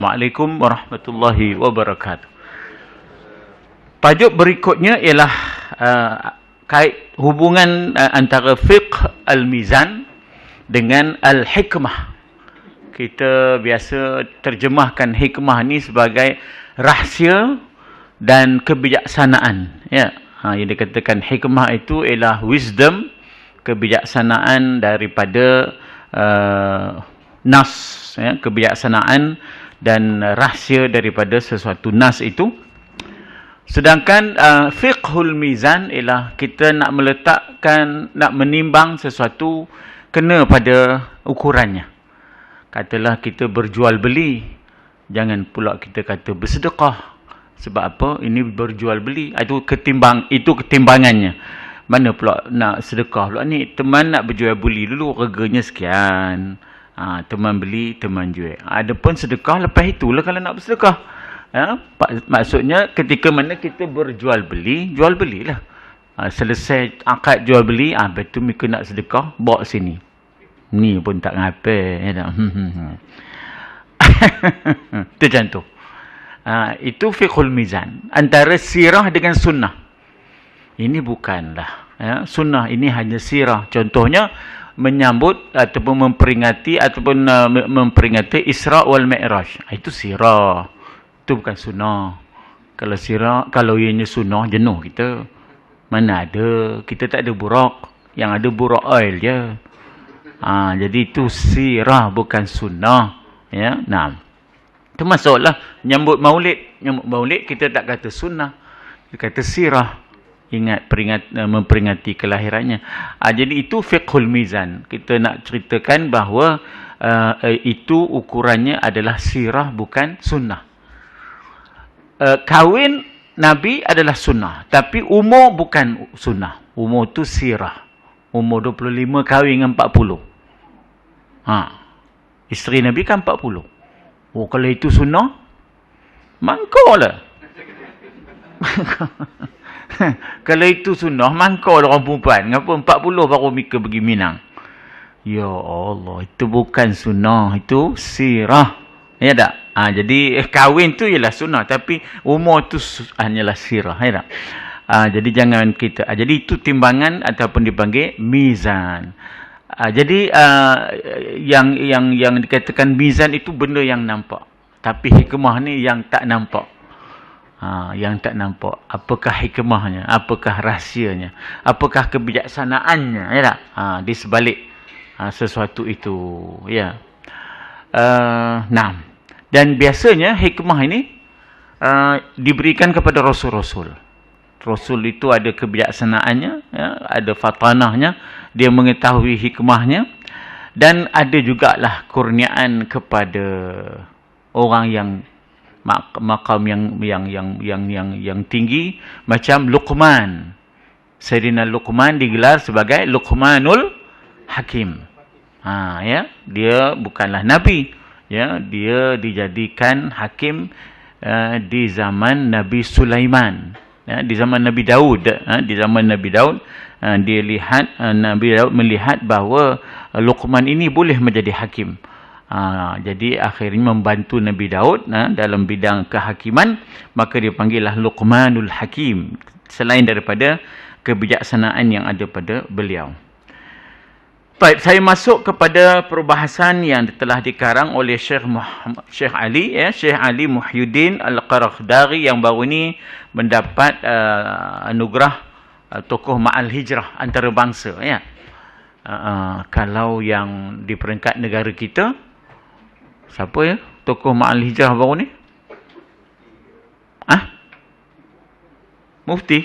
Assalamualaikum warahmatullahi wabarakatuh. Tajuk berikutnya ialah kait hubungan antara fiqh al-mizan dengan al-hikmah. Kita biasa terjemahkan hikmah ni sebagai rahsia dan kebijaksanaan. Ya, yang dikatakan hikmah itu ialah wisdom, kebijaksanaan daripada nas, ya, kebijaksanaan dan rahsia daripada sesuatu nas itu. Sedangkan fiqhul mizan ialah kita nak meletakkan, nak menimbang sesuatu kena pada ukurannya. Katalah kita berjual beli, jangan pula kita kata bersedekah. Sebab apa? Ini berjual beli. Itu ketimbangannya. Mana pula nak sedekah pula ni? Teman nak berjual beli dulu, harganya sekian. Teman beli, teman jual. Ada pun sedekah lepas itulah kalau nak bersedekah. Maksudnya ketika mana kita berjual beli, jual belilah. Selesai akad jual beli, betul mereka nak sedekah, bawa sini. Ni pun tak ngapa. Itu macam tu. Itu fiqhul mizan. Antara sirah dengan sunnah. Ini bukanlah. Sunnah ini hanya sirah. Contohnya, menyambut ataupun memperingati Isra wal Mi'raj. Itu sirah. Itu bukan sunnah. Kalau sirah, kalau ianya sunnah, jenuh kita. Mana ada? Kita tak ada burak. Yang ada burak oil je. Jadi itu sirah, bukan sunnah. Ya, nah. Termasuklah menyambut maulid. Menyambut maulid kita tak kata sunnah. Kita kata sirah. Ingat memperingati kelahirannya. Jadi itu fiqhul mizan. Kita nak ceritakan bahawa itu ukurannya adalah sirah, bukan sunnah. Kahwin Nabi adalah sunnah. Tapi umur bukan sunnah. Umur tu sirah. Umur 25 kahwin dengan 40. Isteri Nabi kan 40. Oh, kalau itu sunnah, mangkau lah. Kalau itu sunnah, mangkau orang perempuan. Kenapa 40 baru mereka pergi Minang? Ya Allah, itu bukan sunnah. Itu sirah. Ya tak? Jadi kahwin tu ialah sunnah. Tapi umur tu hanyalah sirah. Ya tak? Jadi jangan kita... jadi itu timbangan ataupun dipanggil mizan. Jadi yang dikatakan mizan itu benda yang nampak. Tapi hikmah ni yang tak nampak. Yang tak nampak. Apakah hikmahnya? Apakah rahsianya? Apakah kebijaksanaannya? Ya tak? Di sebalik sesuatu itu. Ya. Nah. Dan biasanya hikmah ini diberikan kepada Rasul-Rasul. Rasul itu ada kebijaksanaannya, ya, ada fatanahnya, dia mengetahui hikmahnya, dan ada jugalah kurniaan kepada orang yang maqam yang tinggi, macam Luqman. Sayyidina Luqman digelar sebagai Luqmanul Hakim. Ya, dia bukanlah nabi, ya, dia dijadikan hakim di zaman Nabi Sulaiman, ya, di zaman Nabi Daud. Di zaman Nabi Daud, Nabi Daud melihat bahawa Luqman ini boleh menjadi hakim. Jadi akhirnya membantu Nabi Daud dalam bidang kehakiman, maka dia panggillah Luqmanul Hakim, selain daripada kebijaksanaan yang ada pada beliau. Baik, saya masuk kepada perbahasan yang telah dikarang oleh Syekh Ali Muhyiddin Al-Qarakhdari yang baru ini mendapat anugerah tokoh Ma'al Hijrah antarabangsa, ya. Kalau yang di peringkat negara kita, siapa ya tokoh Ma'al Hijrah baru ni? Mufti?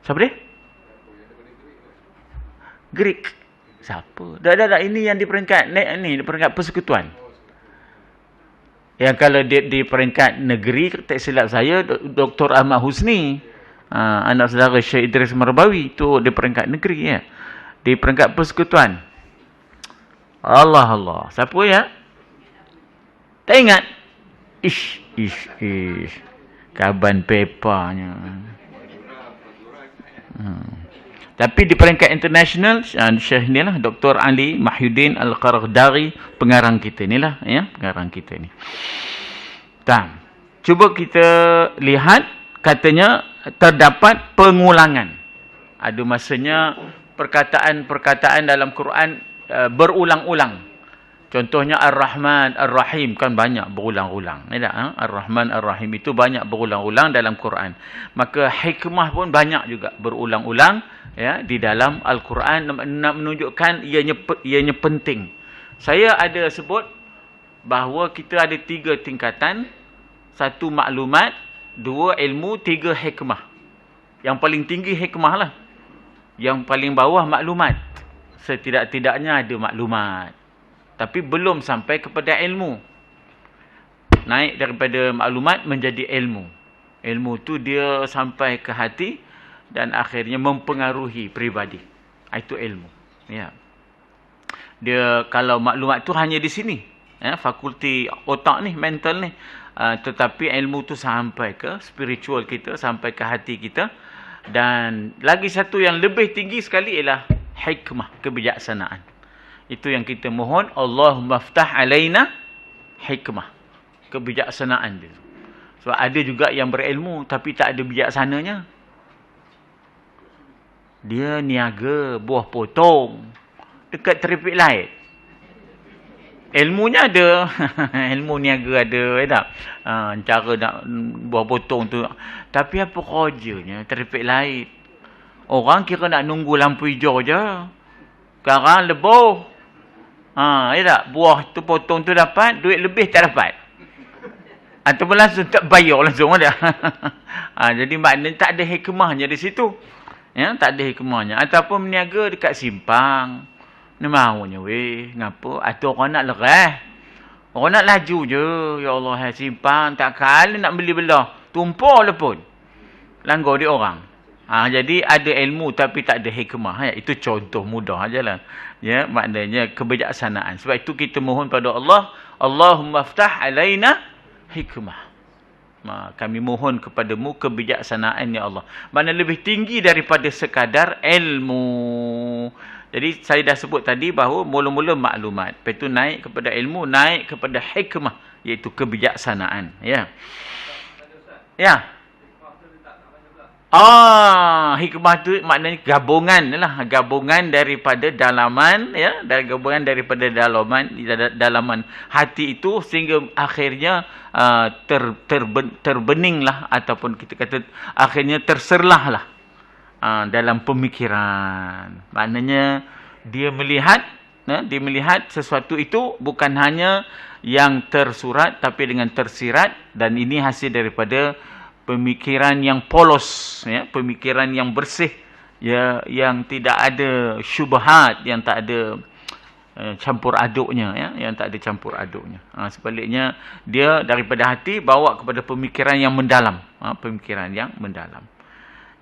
Siapa dia? Greek. Siapa? Dah. Ini yang di peringkat di peringkat persekutuan. Yang kalau di peringkat negeri, tak silap saya, Dr. Ahmad Husni, anak saudara Syekh Idris Marbawi, itu di peringkat negeri, ya. Di peringkat persekutuan. Allah. Siapa ya? Tak ingat? Ish. Kaban pepanya. Tapi di peringkat international, Syekh ni lah, Dr. Ali Mahyuddin Al-Qaraghdari, pengarang kita ni lah, ya, pengarang kita ni. Cuba kita lihat, katanya terdapat pengulangan. Ada masanya perkataan-perkataan dalam Quran berulang-ulang. Contohnya Ar-Rahman, Ar-Rahim kan banyak berulang-ulang. Ar-Rahman, Ar-Rahim itu banyak berulang-ulang dalam Quran. Maka hikmah pun banyak juga berulang-ulang, ya, di dalam Al-Quran, nak menunjukkan ianya penting. Saya ada sebut bahawa kita ada 3 tingkatan. 1 maklumat, 2 ilmu, 3 hikmah. Yang paling tinggi hikmah lah. Yang paling bawah maklumat. Setidak-tidaknya ada maklumat. Tapi belum sampai kepada ilmu. Naik daripada maklumat menjadi ilmu. Ilmu tu dia sampai ke hati dan akhirnya mempengaruhi peribadi. Itu ilmu. Ya. Dia kalau maklumat tu hanya di sini, ya, fakulti otak ni, mental ni. Tetapi ilmu tu sampai ke spiritual kita, sampai ke hati kita. Dan lagi satu yang lebih tinggi sekali ialah hikmah, kebijaksanaan. Itu yang kita mohon, Allahumma ftah alaina hikmah, kebijaksanaan dia. Sebab ada juga yang berilmu tapi tak ada bijaksananya. Dia niaga buah potong dekat traffic light. Ilmunya ada, ilmu niaga ada, tak? Cara nak buah potong tu. Tapi apa kerjanya traffic light? Orang kira nak nunggu lampu hijau je. Sekarang leboh. Ya tak? Buah tu potong tu dapat, duit lebih tak dapat. Ataupun langsung tak bayar langsung ada. Jadi maknanya tak ada hikmahnya di situ. Ya, tak ada hikmahnya. Ataupun meniaga dekat simpang. Ni maunya weh, ngapa? Atau orang nak lerah. Orang nak laju je. Ya Allah, simpang tak kali nak beli belah. Tumpah lah pun. Langgar di orang. Jadi ada ilmu tapi tak ada hikmah. Ya, itu contoh mudah ajalah. Ya, maknanya kebijaksanaan. Sebab itu kita mohon pada Allah, Allahumma ftah alaina hikmah. Kami mohon kepadamu kebijaksanaan, ya Allah. Mana lebih tinggi daripada sekadar ilmu. Jadi saya dah sebut tadi bahawa mula-mula maklumat, lepas itu naik kepada ilmu, naik kepada hikmah, iaitu kebijaksanaan. Ya. Ya. Hikmah tu maknanya gabungan lah, gabungan daripada dalaman, ya, dari gabungan daripada dalaman hati itu sehingga akhirnya terbeninglah, ataupun kita kata akhirnya terserlah lah dalam pemikiran. Maknanya dia melihat sesuatu itu bukan hanya yang tersurat tapi dengan tersirat, dan ini hasil daripada pemikiran yang polos, ya, pemikiran yang bersih, ya, yang tidak ada syubhat, yang tak ada campur aduknya, ya, yang tak ada campur aduknya. Sebaliknya dia daripada hati bawa kepada pemikiran yang mendalam, pemikiran yang mendalam.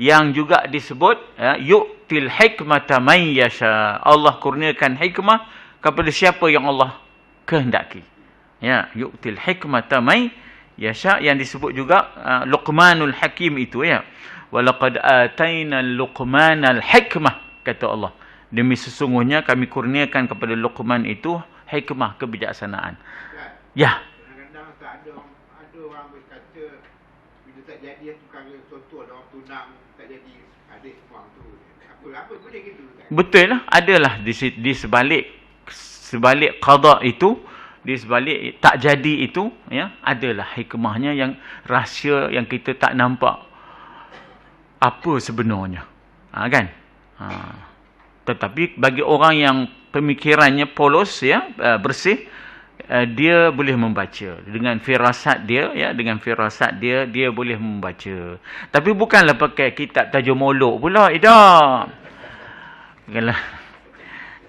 Yang juga disebut, ya, yu'til hikmata man yasha. Allah kurniakan hikmah kepada siapa yang Allah kehendaki. Ya, yu'til hikmata man yasha, yang disebut juga Luqmanul Hakim itu, ya. Walaqad ataina Luqmanal hikmah, kata Allah. Demi sesungguhnya kami kurniakan kepada Luqman itu hikmah, kebijaksanaan. Ya. Kadang-kadang tak ada orang berkata bila tak jadi perkara, contoh orang tunang tak jadi hadis puang tu. Apa boleh gitu? Betul lah, adalah di sebalik qada itu, di sebalik tak jadi itu, ya, adalah hikmahnya, yang rahsia yang kita tak nampak apa sebenarnya, kan? Tetapi bagi orang yang pemikirannya polos, ya, bersih, dia boleh membaca dengan firasat dia, ya, dengan firasat dia boleh membaca. Tapi bukanlah pakai kitab tajuk molok pula, tidak. Bukanlah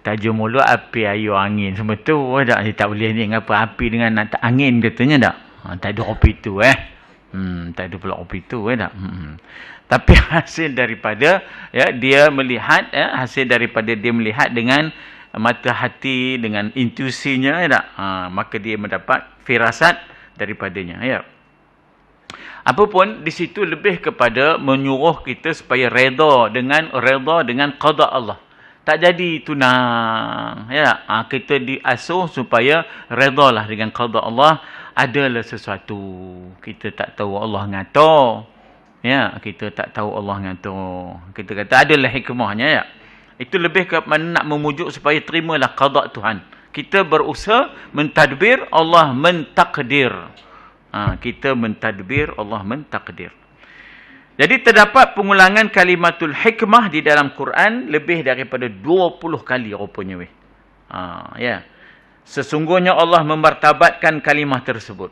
tajuk mulut api, air, angin semua tu. Dia tak boleh ni apa api dengan angin katanya tak. Tak ada kopi tu tak ada pula kopi tu tak. Tapi hasil daripada, ya, dia melihat, ya, hasil daripada dia melihat dengan mata hati, dengan intuisinya, ya tak. Maka dia mendapat firasat daripadanya, ya. Apapun di situ lebih kepada menyuruh kita supaya redha dengan qada Allah. Tak jadi tunang, ya. Kita diasuh supaya redalah dengan qada Allah. Adalah sesuatu kita tak tahu Allah ngatur. Ya, kita tak tahu Allah ngatur. Kita kata adalah hikmahnya, ya. Itu lebih kepada nak memujuk supaya terimalah qada Tuhan. Kita berusaha mentadbir, Allah mentakdir. Kita mentadbir, Allah mentakdir. Jadi terdapat pengulangan kalimatul hikmah di dalam Quran lebih daripada 20 kali rupanya. Ya. Sesungguhnya Allah memartabatkan kalimah tersebut.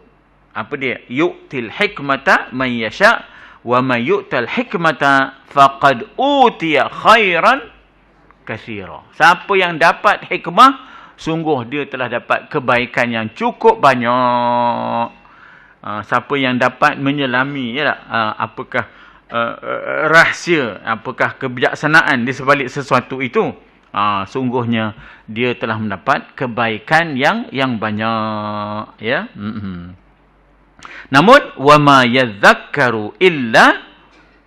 Apa dia? Yu'til hikmata man yasha' wa may yu'tal hikmata faqad utiya khairan katsira. Siapa yang dapat hikmah, sungguh dia telah dapat kebaikan yang cukup banyak. Siapa yang dapat menyelami, ya, apakah rahsia, apakah kebijaksanaan di sebalik sesuatu itu, sungguhnya dia telah mendapat kebaikan yang banyak, ya. Namun wama yadhakkaru illa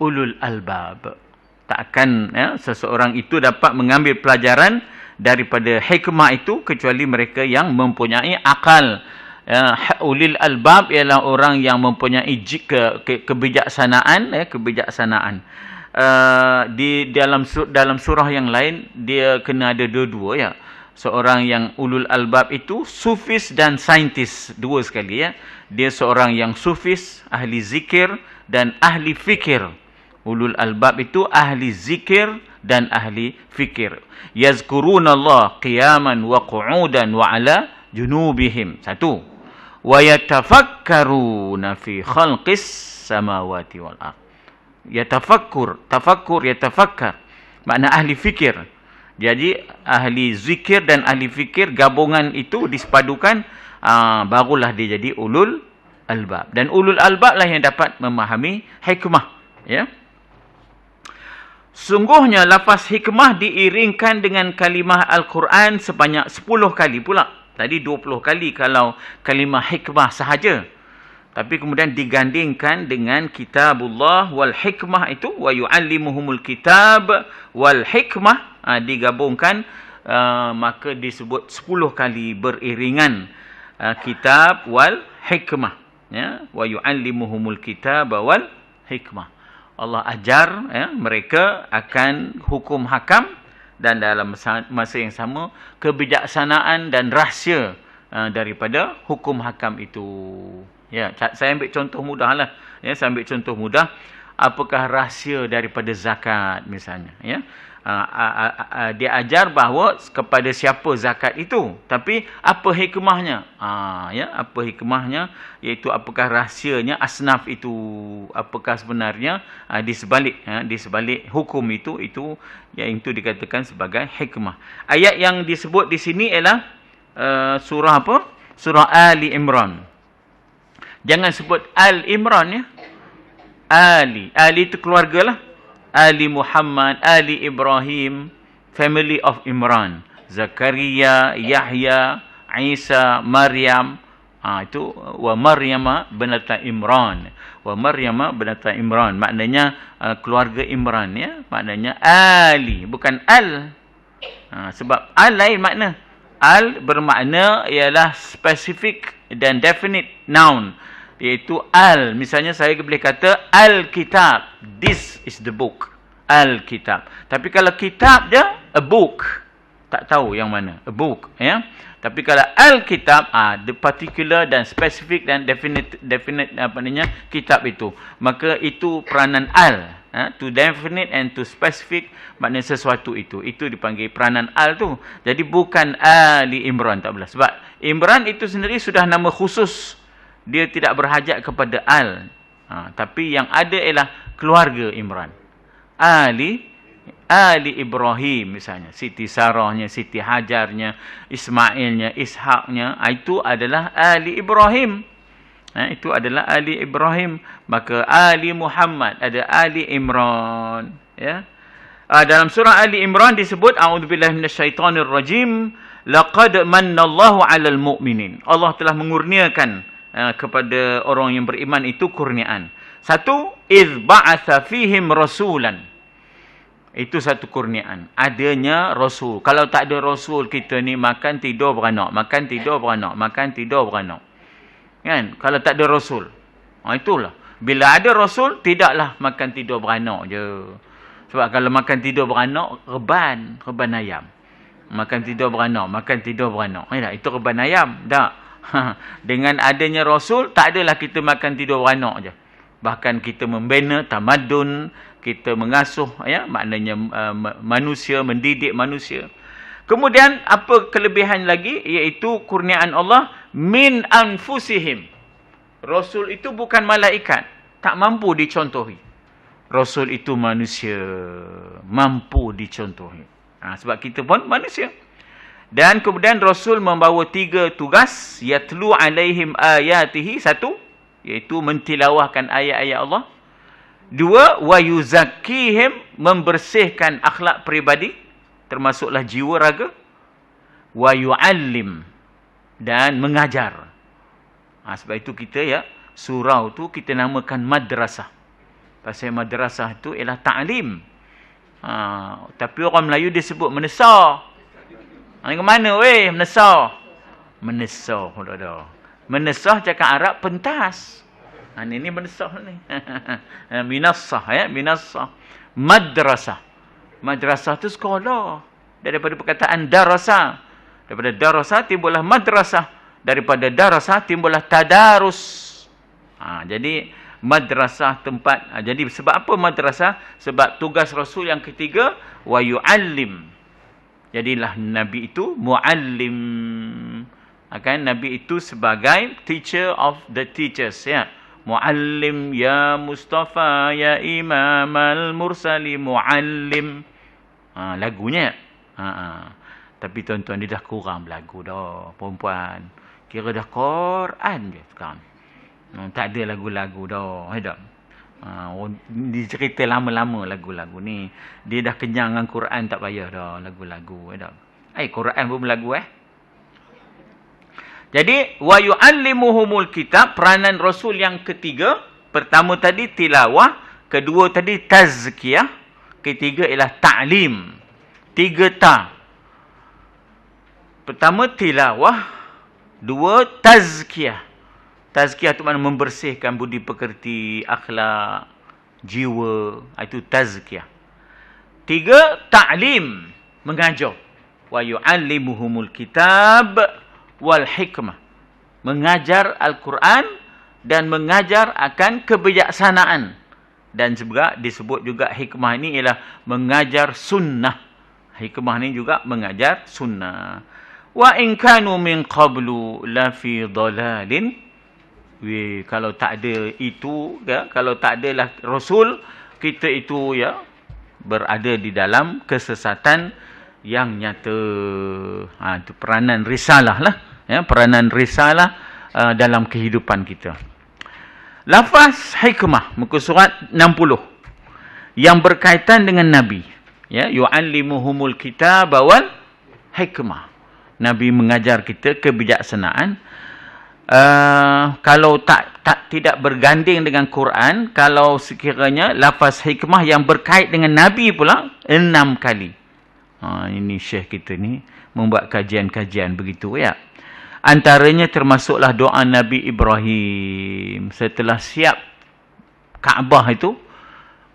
ulul albab. Takkan, ya, seseorang itu dapat mengambil pelajaran daripada hikmah itu kecuali mereka yang mempunyai akal. Ulil albab ialah orang yang mempunyai kebijaksanaan, kebijaksanaan. Di dalam surah yang lain dia kena ada dua-dua, ya. Seorang yang ulul albab itu sufis dan saintis, dua sekali, ya. Dia seorang yang sufis, ahli zikir dan ahli fikir. Ulul albab itu ahli zikir dan ahli fikir. Yazkurunallah qiyaman wa qu'udan wa ala junubihim. Satu. Wa yatafakkaruna fi khalqis samawati wal ard. Yatafakkar. Makna ahli fikir. Jadi ahli zikir dan ahli fikir, gabungan itu disepadukan, barulah dia jadi ulul albab. Dan ulul albab lah yang dapat memahami hikmah, ya. Sungguhnya lafaz hikmah diiringkan dengan kalimah Al-Quran sebanyak 10 kali pula. Tadi 20 kali kalau kalimah hikmah sahaja. Tapi kemudian digandingkan dengan kitabullah wal hikmah itu. Wa yu'allimuhumul kitab wal hikmah. Digabungkan, maka disebut 10 kali beriringan. Kitab wal hikmah. Ya? Wa yu'allimuhumul kitab wal hikmah. Allah ajar, ya, mereka akan hukum hakam. Dan dalam masa yang sama, kebijaksanaan dan rahsia daripada hukum hakam itu. Ya, saya ambil contoh mudah lah. Ya, saya ambil contoh mudah. Apakah rahsia daripada zakat misalnya? Ya, dia ajar bahawa kepada siapa zakat itu. Tapi apa hikmahnya? Ya, apa hikmahnya? Iaitu apakah rahsianya asnaf itu? Apakah sebenarnya di sebalik hukum itu yang itu dikatakan sebagai hikmah. Ayat yang disebut di sini ialah surah apa? Surah Ali Imran. Jangan sebut Al-Imran, ya. Ali itu keluarga lah. Ali Muhammad, Ali Ibrahim, family of Imran. Zakaria, Yahya, Isa, Maryam. Itu wa Maryama binata Imran. Wa Maryama binata Imran. Maknanya keluarga Imran, ya. Maknanya Ali, bukan Al. Sebab Al lain makna. Al bermakna ialah specific dan definite noun. Iaitu Al. Misalnya saya boleh kata Al-Kitab. This is the book. Al-Kitab. Tapi kalau kitab je, a book. Tak tahu yang mana. A book. Ya. Tapi kalau Al-Kitab, the particular dan specific dan definite apa namanya, kitab itu. Maka itu peranan Al. To definite and to specific, maknanya sesuatu itu. Itu dipanggil peranan Al tu. Jadi bukan Ali Imran, tak boleh. Sebab Imran itu sendiri sudah nama khusus. Dia tidak berhajat kepada Al. Tapi yang ada ialah keluarga Imran. Ali Ibrahim misalnya. Siti Sarahnya, Siti Hajarnya, Ismailnya, Ishaqnya. Itu adalah Ali Ibrahim. Itu adalah Ali Ibrahim. Maka Ali Muhammad ada Ali Imran. Ya. Dalam surah Ali Imran disebut, A'udzubillahi minasyaitonirrajim. Laqad mannallahu 'alal mu'minin. Allah telah mengurniakan kepada orang yang beriman itu kurniaan. Satu, iz ba'atha fihim rasulan. Itu satu kurniaan. Adanya rasul. Kalau tak ada rasul, kita ni makan, tidur, beranak. Makan, tidur, beranak. Makan, tidur, beranak. Kan? Kalau tak ada rasul. Itulah. Bila ada rasul, tidaklah makan, tidur, beranak je. Sebab kalau makan, tidur, beranak, reban. Reban ayam. Makan, tidur, beranak. Makan, tidur, beranak. Itu reban ayam. Tak. Dengan adanya rasul, tak adalah kita makan, tidur, beranak je. Bahkan kita membina tamadun, kita mengasuh, ya, maknanya manusia, mendidik manusia. Kemudian apa kelebihan lagi, iaitu kurniaan Allah min anfusihim. Rasul itu bukan malaikat, tak mampu dicontohi. Rasul itu manusia, mampu dicontohi. Sebab kita pun manusia. Dan kemudian Rasul membawa 3 tugas, yatlu alaihim ayatihi, 1, iaitu mentilawahkan ayat-ayat Allah. 2, wa yuzakkihim, membersihkan akhlak peribadi, termasuklah jiwa raga. Wa yu'allim, dan mengajar. Sebab itu kita, ya, surau tu kita namakan madrasah. Pasal madrasah tu ialah ta'lim. Tapi orang Melayu dia sebut menesah. Ke mana weh menesah? Menesah. Menesah cakap Arab pentas. Ini menesah ni. Minassah, ya, minassah. Madrasah. Madrasah tu sekolah. Daripada perkataan darasa. Daripada darasa timbullah madrasah. Daripada darasa timbullah tadarus. Jadi madrasah tempat. Jadi sebab apa madrasah? Sebab tugas Rasul yang ketiga, wa yu'allim. Jadilah Nabi itu mu'allim. Nabi itu sebagai teacher of the teachers, ya. Mu'allim ya Mustafa ya Imam al-Mursali mu'allim. Lagunya. Tapi tuan-tuan, dia dah kurang berlagu dah, perempuan. Kira dah Quran je sekarang. Tak ada lagu-lagu dah. Dia cerita lama-lama lagu-lagu ni. Dia dah kenyang dengan Quran, tak payah dah lagu-lagu. Quran pun berlagu. Jadi, wa yu'allimuhumul kitab, peranan Rasul yang ketiga. Pertama tadi tilawah, kedua tadi tazkiyah, ketiga ialah ta'lim. 3 ta. Pertama tilawah, 2 tazkiyah. Tazkiyah itu maknanya membersihkan budi pekerti, akhlak, jiwa. Itu tazkiyah. 3 ta'lim, mengajar. Wa yu'allimuhumul kitab wal hikmah, mengajar Al-Quran dan mengajar akan kebijaksanaan. Dan juga disebut juga hikmah ini ialah mengajar sunnah. Hikmah ini juga mengajar sunnah. Wa in kanu min qablu la fi dhalalin. Kalau tak ada itu, ya, kalau tak adalah Rasul, kita itu, ya, berada di dalam kesesatan yang nyata. Itu peranan risalah lah. Ya, peranan risalah dalam kehidupan kita. Lafaz hikmah, muka surat 60, yang berkaitan dengan Nabi. Ya, yu'allimuhumul kitab wal hikmah. Nabi mengajar kita kebijaksanaan. Kalau tidak berganding dengan Quran, kalau sekiranya lafaz hikmah yang berkait dengan Nabi pula 6 kali. Ini syekh kita ni membuat kajian-kajian begitu, ya. Antaranya termasuklah doa Nabi Ibrahim setelah siap Kaabah itu,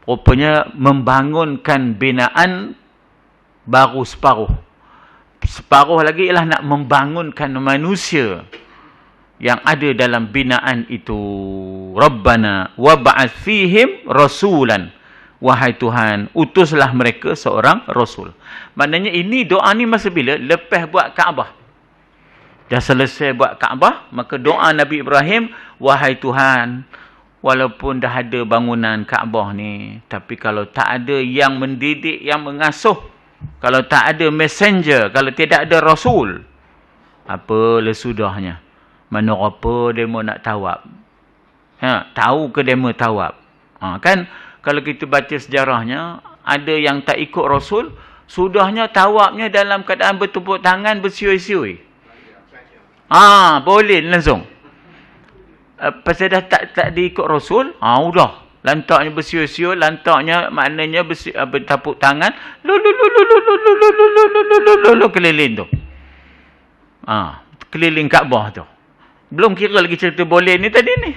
rupanya membangunkan binaan baru separuh. Separuh lagi ialah nak membangunkan manusia yang ada dalam binaan itu. Rabbana wab'ath fihim rasulan. Wahai Tuhan, utuslah mereka seorang Rasul. Maknanya ini doa ni masa bila? Lepas buat Kaabah. Dah selesai buat Kaabah, maka doa Nabi Ibrahim, wahai Tuhan, walaupun dah ada bangunan Kaabah ni, tapi kalau tak ada yang mendidik, yang mengasuh, kalau tak ada messenger, kalau tidak ada Rasul, apalah sudahnya. Mana apa demo nak tawab? Tahu ke demo tawab? Kan, kalau kita baca sejarahnya, ada yang tak ikut Rasul, sudahnya tawabnya dalam keadaan bertepuk tangan, bersiui-siui. Boleh langsung. pasal dah tak diikut Rasul, udah. Lantaknya bersiul-siul, lantaknya maknanya bertapuk tangan, keliling tu. Keliling Kaabah tu. Belum kira lagi cerita boleh ni tadi ni.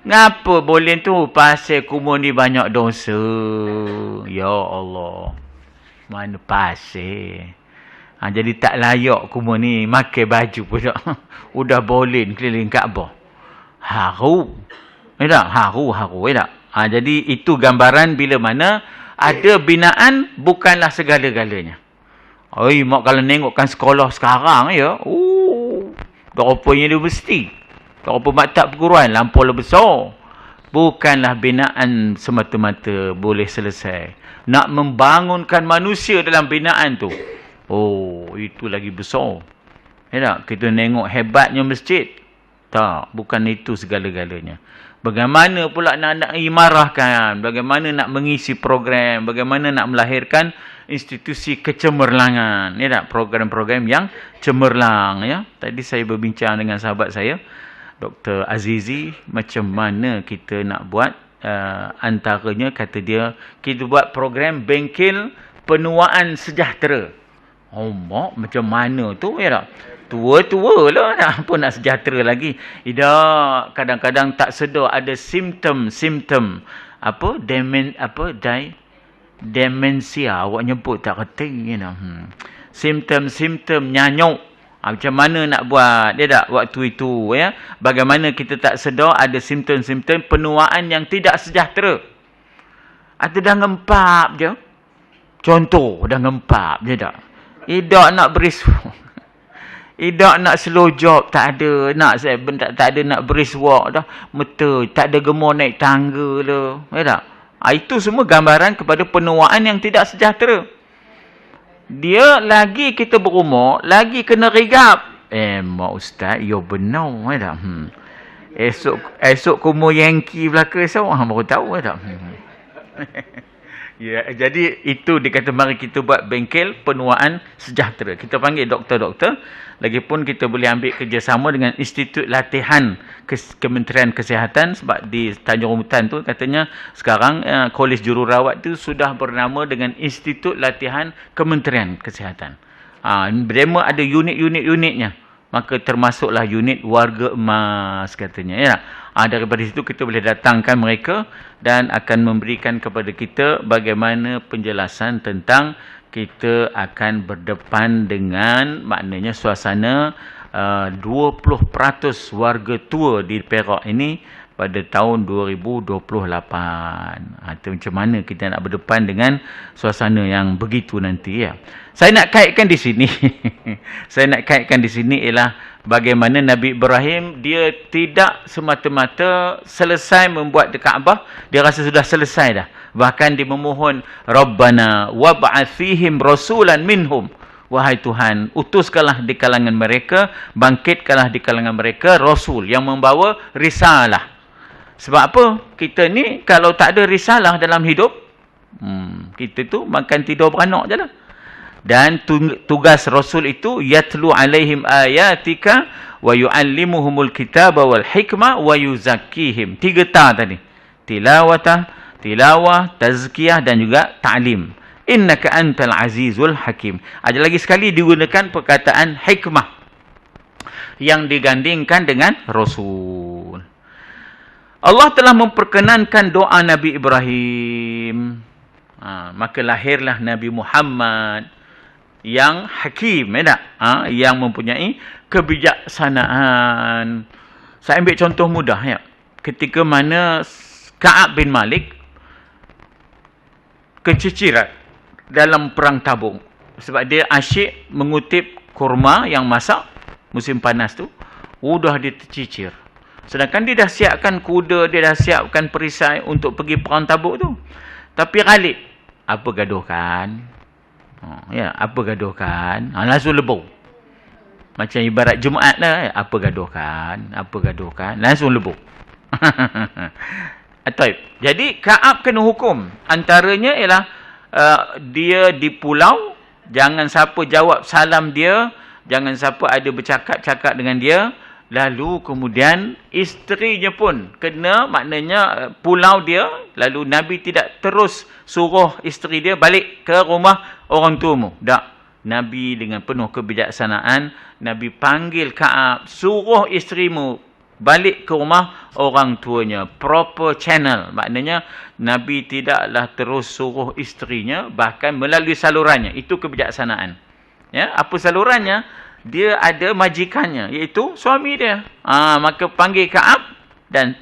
Ngapa boleh tu? Pasal kumur ni banyak dosa. Ya Allah. Mana pasal? Jadi tak layak kumur ni makai baju pula. Udah boleh keliling Kaabah. Haru. Tak? Haru. Tak? Jadi itu gambaran bila mana ada binaan bukanlah segala-galanya. Mak kalau nengokkan sekolah sekarang ya. Rupanya universiti. Rupa maktab perguruan. Lampau besar. Bukanlah binaan semata-mata boleh selesai. Nak membangunkan manusia dalam binaan tu. Itu lagi besar. Tak? Kita tengok hebatnya masjid. Tak. Bukan itu segala-galanya. Bagaimana pula nak imarahkan. Bagaimana nak mengisi program. Bagaimana nak melahirkan institusi kecemerlangan. Ya tak? Program-program yang cemerlang. Ya. Tadi saya berbincang dengan sahabat saya, Dr. Azizi, macam mana kita nak buat. Antaranya kata dia, kita buat program bengkel penuaan sejahtera. Mak, macam mana tu? Ya tak? Tua-tua lah. Apa nak sejahtera lagi? Kadang-kadang tak sedar ada simptom-simptom. Demensia. Awak nyebut tak kerti. Simptom-simptom nyanyuk. Macam mana nak buat? Dia tak? Waktu itu. Ya? Bagaimana kita tak sedar ada simptom-simptom penuaan yang tidak sejahtera. Atau dah ngempap je. Contoh, dah ngempap je tak? Tidak nak beriswa. Tidak nak slow job. Tak ada. Tak ada nak beriswa dah. Meta. Tak ada gemar naik tangga lah. Ya tak? Itu semua gambaran kepada penuaan yang tidak sejahtera. Dia lagi kita berumur, lagi kena rigap. Mak ustaz, ya benar. Ya tak? Esok kumur Yankee belaka esok. Baru tahu. Ya tak? Ya, jadi itu dikata mari kita buat bengkel penuaan sejahtera. Kita panggil doktor-doktor. Lagipun kita boleh ambil kerjasama dengan Institut Latihan Kementerian Kesihatan. Sebab di Tanjung Rambutan tu katanya sekarang Kolej Jururawat tu sudah bernama dengan Institut Latihan Kementerian Kesihatan. Mereka ada unit-unitnya. Maka termasuklah unit warga emas katanya. Ya. Daripada situ kita boleh datangkan mereka dan akan memberikan kepada kita bagaimana penjelasan tentang kita akan berdepan dengan maknanya suasana 20% warga tua di Perak ini pada tahun 2028. Itu macam mana kita nak berdepan dengan suasana yang begitu nanti ya. Saya nak kaitkan di sini. Ialah bagaimana Nabi Ibrahim dia tidak semata-mata selesai membuat Kaabah, dia rasa sudah selesai dah. Bahkan dia memohon, Rabbana wab'ath fihim rasulan minhum. Wahai Tuhan, utuskanlah di kalangan mereka, bangkitkanlah di kalangan mereka rasul yang membawa risalah. Sebab apa? Kita ni kalau tak ada risalah dalam hidup, kita tu makan tidur beranak je lah. Dan tugas Rasul itu yatlu alaihim ayatika wa yuallimuhumul kitaba wal hikmah wa yuzakkihim. 3 ta tadi. Tilawah, tazkiyah dan juga ta'lim. Innaka antal azizul hakim. Ada lagi sekali digunakan perkataan hikmah yang digandingkan dengan Rasul. Allah telah memperkenankan doa Nabi Ibrahim. Maka lahirlah Nabi Muhammad yang hakim, yang mempunyai kebijaksanaan. Saya ambil contoh mudah ya. Ketika mana Ka'ab bin Malik keciciran dalam perang Tabuk. Sebab dia asyik mengutip kurma yang masak musim panas tu, udah dia tercicir. Sedangkan dia dah siapkan kuda, dia dah siapkan perisai untuk pergi perang Tabuk tu. Tapi Khalid, apa gaduhkan? Apa gaduhkan? Langsung lebur. Macam ibarat Jumaat lah. Apa gaduhkan? Langsung lebur. Jadi Ka'ab kena hukum. Antaranya ialah dia di pulau, jangan siapa jawab salam dia, jangan siapa ada bercakap-cakap dengan dia, Lalu kemudian isterinya pun kena, maknanya pulau dia. Lalu Nabi tidak terus suruh isteri dia balik ke rumah orang tuamu. Tak. Nabi dengan penuh kebijaksanaan, Nabi panggil Ka'ab, suruh isterimu balik ke rumah orang tuanya. Proper channel. Maknanya Nabi tidaklah terus suruh isterinya, bahkan melalui salurannya. Itu kebijaksanaan. Ya, apa salurannya? Dia ada majikannya, iaitu suami dia. Maka panggil Ka'ab dan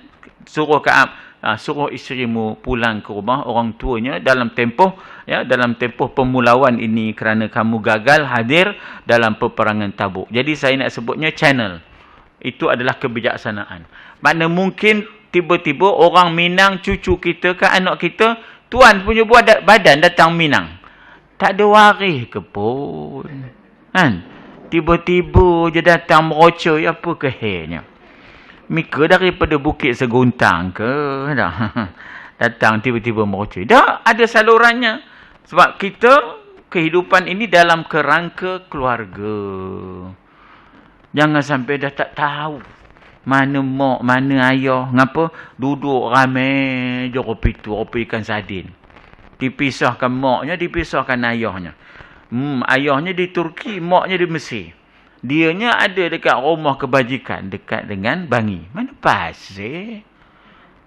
suruh Ka'ab, suruh isterimu pulang ke rumah orang tuanya dalam tempoh pemulauan ini, kerana kamu gagal hadir dalam peperangan Tabuk. Jadi saya nak sebutnya channel. Itu adalah kebijaksanaan. Makna mungkin tiba-tiba orang Minang, cucu kita ke anak kita, tuan punya buat badan datang Minang. Tak ada waris ke pun. Kan? Tiba-tiba je datang merocoi, apa kehenya. Mika daripada Bukit Seguntang ke? Datang tiba-tiba merocoi. Dah ada salurannya. Sebab kita, kehidupan ini dalam kerangka keluarga. Jangan sampai dah tak tahu mana mak, mana ayah. Ngapa? Duduk ramai je kopi ikan sardin. Dipisahkan maknya, dipisahkan ayahnya. Ayahnya di Turki, maknya di Mesir. Dianya ada dekat rumah kebajikan, dekat dengan Bangi. Mana pasir?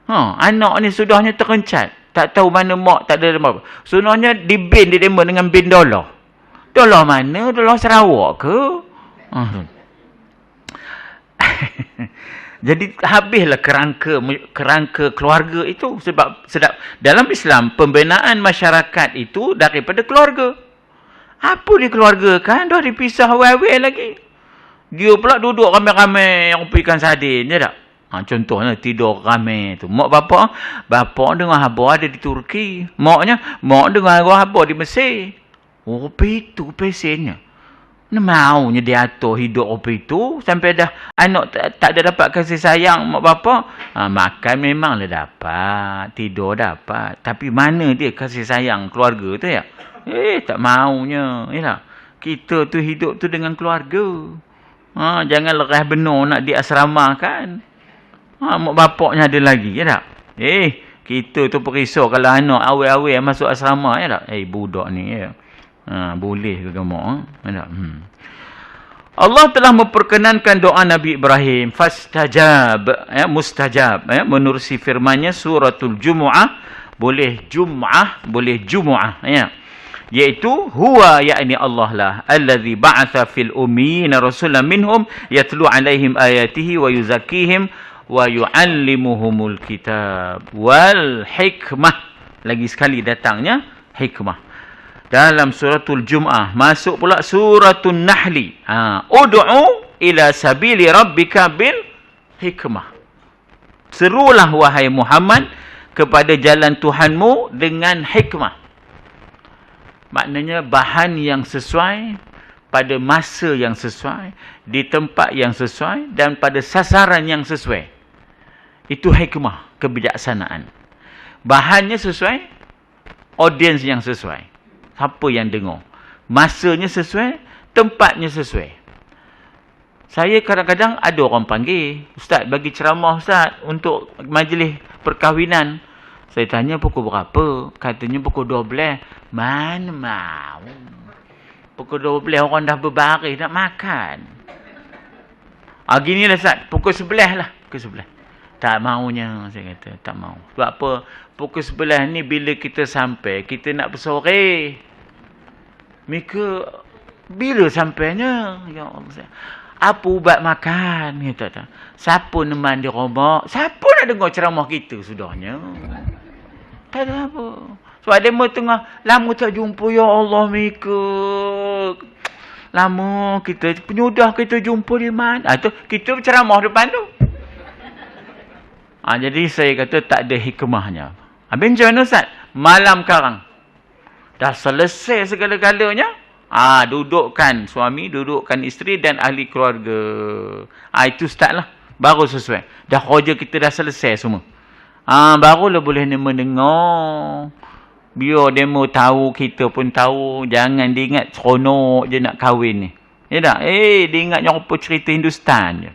Anak ni sudahnya terencat. Tak tahu mana mak, tak ada apa. Sunahnya di bin, dia demo dengan bin dolar. Dolar mana? Dolar Sarawak ke? Jadi habislah kerangka keluarga itu. Sebab dalam Islam, pembinaan masyarakat itu daripada keluarga. Apa dia keluarga kan? Dah dipisah awal-awal lagi. Dia pula duduk ramai-ramai yang ikan sardin. Ya tak? Contohnya tidur ramai tu. Mak bapak dengan abah ada di Turki. Mak dengan abah di Mesir. Itu pesennya. Maunya dia atur hidup itu. Sampai dah anak tak ada dapat kasih sayang mak bapak. Makan memanglah dapat. Tidur dapat. Tapi mana dia kasih sayang keluarga tu ya? Tak maunya. Yalah. Kita tu hidup tu dengan keluarga. Jangan leras benar nak di asrama kan. Mak bapaknya ada lagi. Ya tak? Kita tu perisau kalau anak awal-awal masuk asrama. Ya tak? Budak ni. Ya. Boleh ke kamu? Ya tak? Allah telah memperkenankan doa Nabi Ibrahim. Fastajab. Mustajab. Menerusi firmannya suratul Jumu'ah. Boleh Jum'ah. Boleh Jumu'ah. Ya. Iaitu huwa yakni Allah lah allazi ba'atha fil ummiyina rasulan minhum yatlu alaihim ayatihi wa yuzakkihim wa yu'allimuhumul kitab wal hikmah. Lagi sekali datangnya hikmah dalam suratul Jum'ah. Masuk pula suratul Nahli. Ud'u ila sabili rabbika bil hikmah. Serulah wahai Muhammad kepada jalan Tuhanmu dengan hikmah. Maknanya bahan yang sesuai, pada masa yang sesuai, di tempat yang sesuai, dan pada sasaran yang sesuai. Itu hikmah, kebijaksanaan. Bahannya sesuai, audiens yang sesuai. Siapa yang dengar. Masanya sesuai, tempatnya sesuai. Saya kadang-kadang ada orang panggil, Ustaz bagi ceramah Ustaz untuk majlis perkahwinan. Saya tanya pukul berapa? Katanya pukul 12. Mana mau? Pukul 12 orang dah berbaris nak makan. Ginilah Ustaz, pukul 11 lah. Pukul 11. Tak maunya, saya kata. Tak mau. Sebab apa? Pukul 11 ni bila kita sampai, kita nak bersore. Mereka, bila sampainya? Ya Allah. Apa ubat makan? Kata. Siapa neman di rumah? Siapa nak dengar ceramah kita sudahnya? Tak ada apa. Sebab dia tengah, lama tak jumpa, ya Allah Mika. Lama kita, penyudah kita jumpa di mana? Tu, kita berceramah depan tu. Jadi saya kata tak ada hikmahnya. Habis macam mana Ustaz? Malam karang. Dah selesai segala-galanya. Dudukkan suami, dudukkan isteri dan ahli keluarga. Itu start lah. Baru sesuai. Dah kerja kita dah selesai semua. Barulah boleh mendengar. Biar demo tahu, kita pun tahu. Jangan dia ingat seronok je nak kahwin ni. Ya tak? Dia ingat yang apa cerita Hindustan je.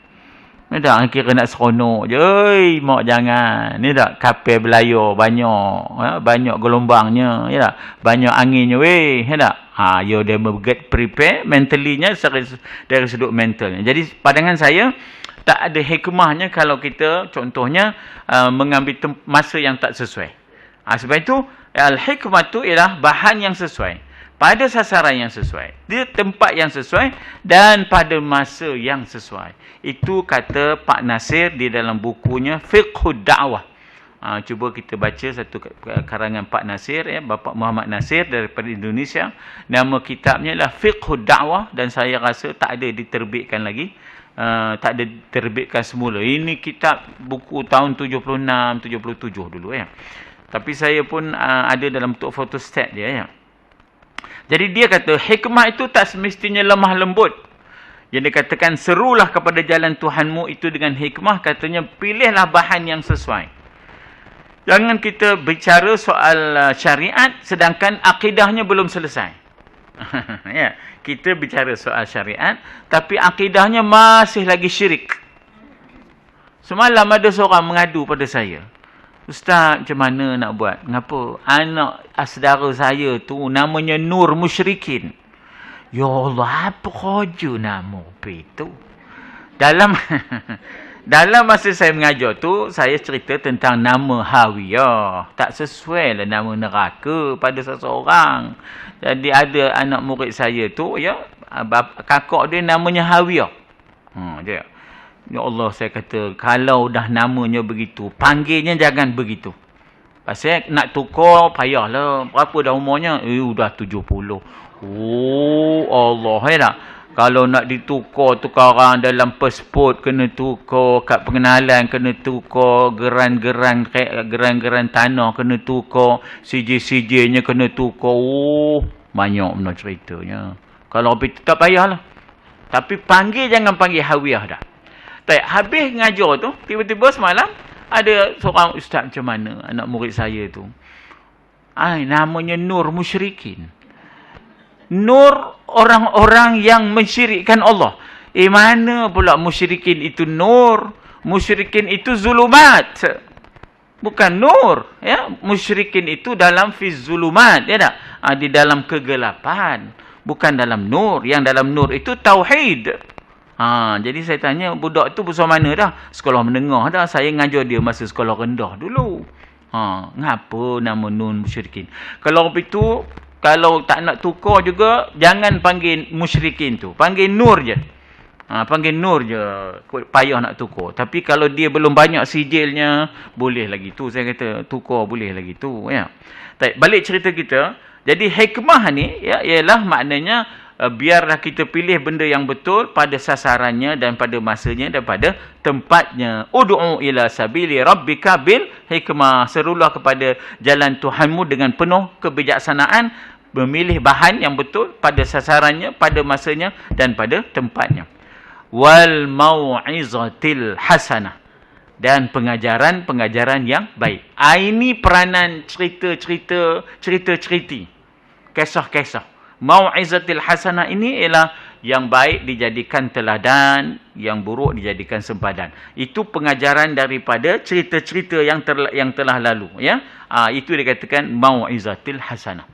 Ni tak kira nak seronok je. Oi, mak jangan. Ni tak kapal berlayar banyak, banyak gelombangnya, ya tak? Banyak anginnya weh, ya tak? You dia get prepare mentally-nya dari sudut mentalnya. Jadi pandangan saya tak ada hikmahnya kalau kita contohnya mengambil masa yang tak sesuai. Sebab itu al-hikmah tu ialah bahan yang sesuai, pada sasaran yang sesuai, di tempat yang sesuai dan pada masa yang sesuai. Itu kata Pak Nasir di dalam bukunya Fiqhud Da'wah. Cuba kita baca satu karangan Pak Nasir, Bapak Muhammad Nasir daripada Indonesia. Nama kitabnya ialah Fiqhud Da'wah dan saya rasa tak ada diterbitkan lagi. Tak ada diterbitkan semula. Ini kitab buku tahun 76, 77 dulu Tapi saya pun ada dalam bentuk photostat dia Jadi dia kata hikmah itu tak semestinya lemah lembut. Yang dikatakan serulah kepada jalan Tuhanmu itu dengan hikmah, katanya pilihlah bahan yang sesuai. Jangan kita bicara soal syariat sedangkan akidahnya belum selesai. Kita bicara soal syariat tapi akidahnya masih lagi syirik. Semalam ada seorang mengadu pada saya. Ustaz, macam mana nak buat? Kenapa? Anak saudara saya tu namanya Nur Musyrikin. Ya Allah, apa kerja nama itu? Dalam masa saya mengajar tu, saya cerita tentang nama Hawiyah. Tak sesuai lah nama neraka pada seseorang. Jadi ada anak murid saya tu, kakak dia namanya Hawiyah. Dia. Ya Allah, saya kata, kalau dah namanya begitu, panggilnya jangan begitu. Pasal nak tukar, payahlah. Berapa dah umurnya? Dah 70. Oh, Allah, tak? Kalau nak ditukar tukaran dalam pasport, kena tukar, kad pengenalan kena tukar, geran-geran tanah kena tukar, CJ-CJ-nya kena tukar. Oh, banyak benda ceritanya. Kalau itu tak payahlah. Tapi panggil, jangan panggil Hawiyah dah. Habis ngajar tu, tiba-tiba semalam ada seorang ustaz, macam mana anak murid saya tu. Namanya Nur Musyrikin. Nur orang-orang yang mensyirikkan Allah. Mana pula musyrikin itu nur? Musyrikin itu zulumat. Bukan nur. Musyrikin itu dalam fiz zulumat. Tak? Di dalam kegelapan. Bukan dalam nur. Yang dalam nur itu tauhid. Jadi saya tanya, budak tu besar mana dah? Sekolah menengah dah. Saya ngajar dia masa sekolah rendah dulu. Ngapa nama Nur Musyrikin? Kalau tak nak tukar juga, jangan panggil musyrikin tu. Panggil Nur je. Panggil Nur je. Payah nak tukar. Tapi kalau dia belum banyak sijilnya, boleh lagi tu. Saya kata, tukar boleh lagi tu. Balik cerita kita. Jadi hikmah ni, ialah maknanya, biarlah kita pilih benda yang betul pada sasarannya dan pada masanya dan pada tempatnya. Ud'u ila sabili rabbika bil hikmah. Serulah kepada jalan Tuhanmu dengan penuh kebijaksanaan, memilih bahan yang betul pada sasarannya, pada masanya dan pada tempatnya. Wal mau'izatil hasanah, dan pengajaran-pengajaran yang baik. Ini peranan cerita-ceriti, kisah-kisah. Mau'izatil hasanah ini ialah yang baik dijadikan teladan, yang buruk dijadikan sempadan. Itu pengajaran daripada cerita-cerita yang telah lalu. Itu dikatakan mau'izatil hasanah.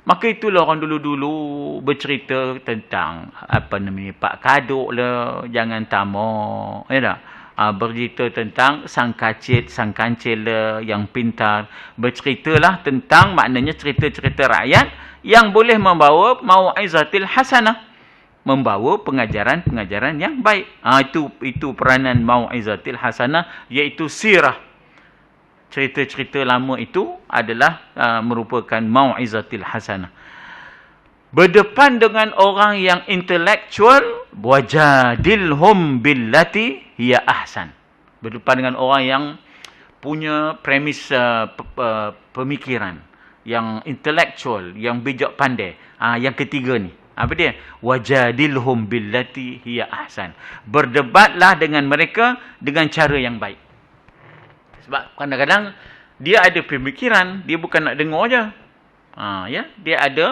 Maka itulah orang dulu-dulu bercerita tentang Pak Kaduk lah, jangan tamak, bercerita tentang sang kacit, sang kancil lah, yang pintar. Berceritalah tentang, maknanya cerita-cerita rakyat yang boleh membawa mau'izatil hasanah, membawa pengajaran-pengajaran yang baik. Itu peranan mau'izatil hasanah, iaitu sirah. Cerita-cerita lama itu adalah merupakan mau'izatil hasanah. Berdepan dengan orang yang intelektual, wajadilhum billati hiya ahsan. Berdepan dengan orang yang punya premis pemikiran, yang intelektual, yang bijak pandai. Yang ketiga ni, apa dia? Wajadilhum billati hiya ahsan. Berdebatlah dengan mereka dengan cara yang baik. Sebab kadang-kadang dia ada pemikiran, dia bukan nak dengar je. Ya, dia ada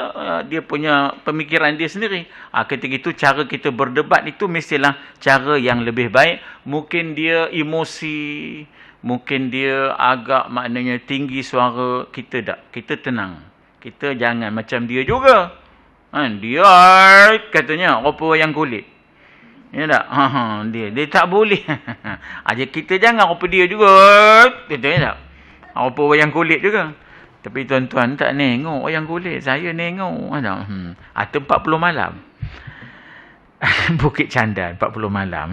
dia punya pemikiran dia sendiri. Ketika itu cara kita berdebat itu mestilah cara yang lebih baik. Mungkin dia emosi, mungkin dia agak maknanya tinggi suara, kita tak. Kita tenang. Kita jangan macam dia juga. Dia katanya rupa wayang kulit. Ya tak? Dia tak boleh. Kita jangan rupa dia juga. Katanya tak? Rupa wayang kulit juga. Tapi tuan-tuan tak nengok wayang kulit. Saya nengok. Atau 40 malam. Bukit Candan 40 malam.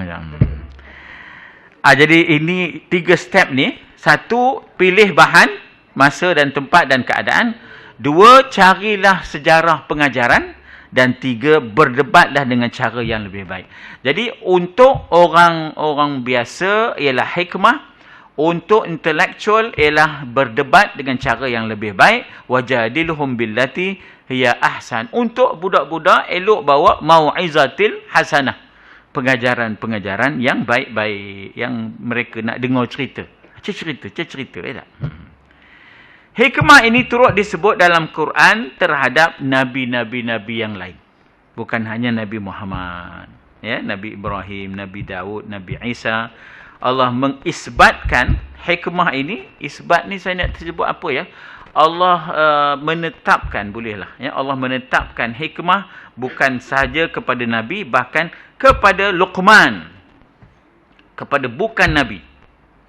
Jadi ini 3 step ni. 1, pilih bahan, masa dan tempat dan keadaan. 2, carilah sejarah pengajaran. Dan 3, berdebatlah dengan cara yang lebih baik. Jadi untuk orang-orang biasa ialah hikmah. Untuk intelektual ialah berdebat dengan cara yang lebih baik. Wajadilhum billati hiya ahsan. Untuk budak-budak elok bawa mau'izatil hasanah. Pengajaran-pengajaran yang baik-baik. Yang mereka nak dengar cerita. Cerita. Tak? Hikmah ini turut disebut dalam Quran terhadap nabi-nabi yang lain. Bukan hanya Nabi Muhammad. Ya, Nabi Ibrahim, Nabi Daud, Nabi Isa. Allah mengisbatkan hikmah ini. Isbat ni saya nak sebut apa ya? Allah menetapkan, bolehlah. Ya, Allah menetapkan hikmah bukan sahaja kepada Nabi, bahkan kepada Luqman. Kepada bukan Nabi.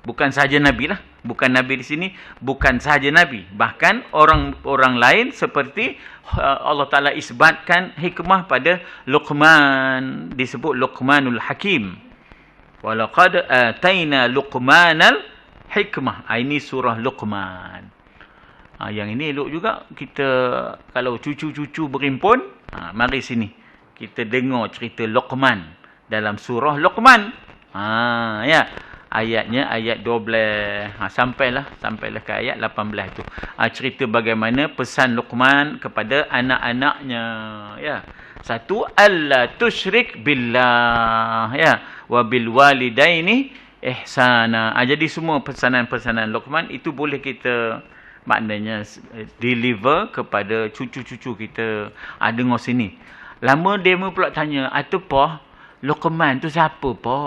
Bukan sahaja Nabi lah. Bukan Nabi di sini, bukan sahaja Nabi. Bahkan orang lain seperti Allah Ta'ala isbatkan hikmah pada Luqman. Disebut Luqmanul Hakim. Walaqad ataina Luqmanal hikmah. Ini surah Luqman. Yang ini elok juga. Kita kalau cucu-cucu berimpun, mari sini. Kita dengar cerita Luqman dalam surah Luqman. Ya. Ayatnya ayat 12. Sampailah ke ayat 18 tu. Cerita bagaimana pesan Luqman kepada anak-anaknya. Ya. 1, alla tusyrik billah. Ya. Wa bil walidaini ihsana. Jadi semua pesanan-pesanan Luqman itu boleh kita maknanya deliver kepada cucu-cucu kita. Dengar sini. Lama demo pula tanya, "Atupa Luqman tu siapa, pa?"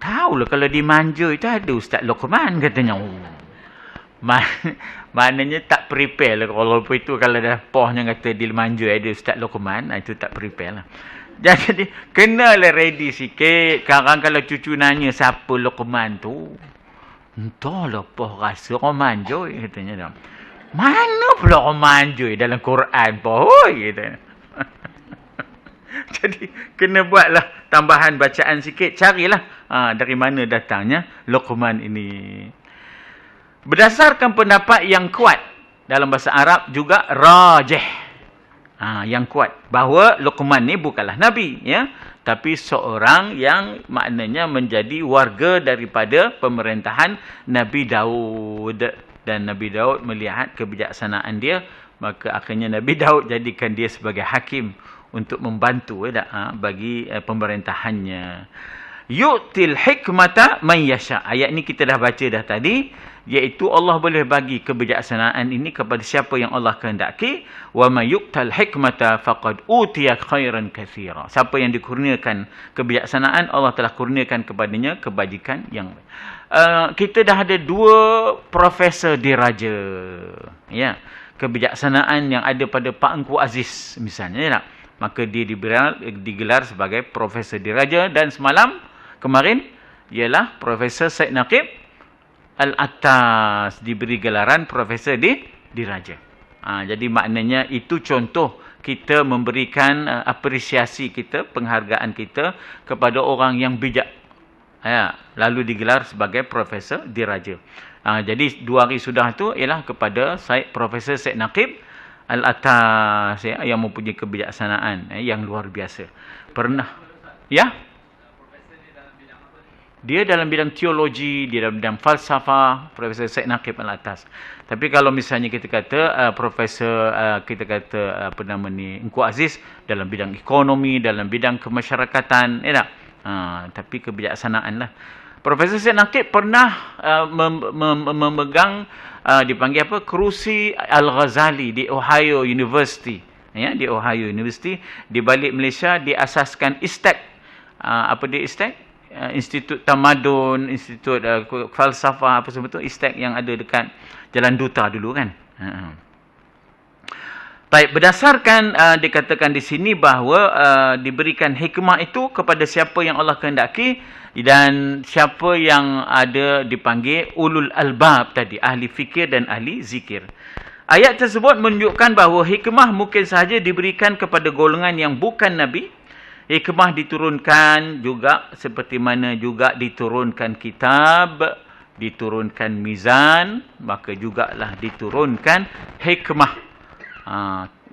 Tahulah kalau dimanja itu ada Ustaz Luqman katanya. Maknanya tak prepare lah. Kalau itu kalau dah pohnya kata dimanja ada Ustaz Luqman, itu tak prepare lah. Jadi kenalah ready sikit. Sekarang kalau cucu nanya siapa Luqman tu, entahlah poh rasa orang manjoi katanya dah. Mana pula orang manjoi dalam Quran poh katanya. Jadi kena buatlah tambahan bacaan sikit, carilah dari mana datangnya Luqman ini. Berdasarkan pendapat yang kuat dalam bahasa Arab juga rajih. Yang kuat bahawa Luqman ni bukanlah nabi, ya, tapi seorang yang maknanya menjadi warga daripada pemerintahan Nabi Daud, dan Nabi Daud melihat kebijaksanaan dia, maka akhirnya Nabi Daud jadikan dia sebagai hakim untuk membantu bagi pemerintahannya. Yu'til hikmata man yasha. Ayat ni kita dah baca dah tadi, iaitu Allah boleh bagi kebijaksanaan ini kepada siapa yang Allah kehendaki. Wa may yu'tal hikmata faqad utiya khairan katsira. Siapa yang dikurniakan kebijaksanaan, Allah telah kurniakan kepadanya kebajikan yang kita dah ada 2 profesor diraja. Ya, kebijaksanaan yang ada pada Pak Engku Aziz misalnya, ya tak? Maka dia digelar sebagai Profesor Diraja. Dan kemarin, ialah Profesor Syed Naqib Al-Attas diberi gelaran Profesor Diraja. Jadi maknanya itu contoh kita memberikan apresiasi kita, penghargaan kita kepada orang yang bijak. Lalu digelar sebagai Profesor Diraja. Jadi 2 hari sudah tu ialah kepada Profesor Syed Naqib Al-Attas, yang mempunyai kebijaksanaan yang luar biasa. Pernah, ya? Dia dalam bidang teologi, dia dalam bidang falsafah, Profesor Syed Naqib Al-Attas. Tapi kalau misalnya kita kata Profesor kita kata Engku Aziz dalam bidang ekonomi, dalam bidang kemasyarakatan, ya tak? Tapi kebijaksanaan lah. Profesor Syed Naqib pernah memegang dipanggil apa? Kerusi Al-Ghazali di Ohio University. Ya, di Ohio University di balik Malaysia diasaskan ISTEC. Apa dia ISTEC? Institut Tamadun, Institut Falsafah apa semua tu, ISTEC yang ada dekat Jalan Duta dulu kan. Baik, berdasarkan dikatakan di sini bahawa diberikan hikmah itu kepada siapa yang Allah kehendaki dan siapa yang ada dipanggil ulul albab tadi, ahli fikir dan ahli zikir. Ayat tersebut menunjukkan bahawa hikmah mungkin sahaja diberikan kepada golongan yang bukan Nabi. Hikmah diturunkan juga seperti mana juga diturunkan kitab, diturunkan mizan, maka jugalah diturunkan hikmah.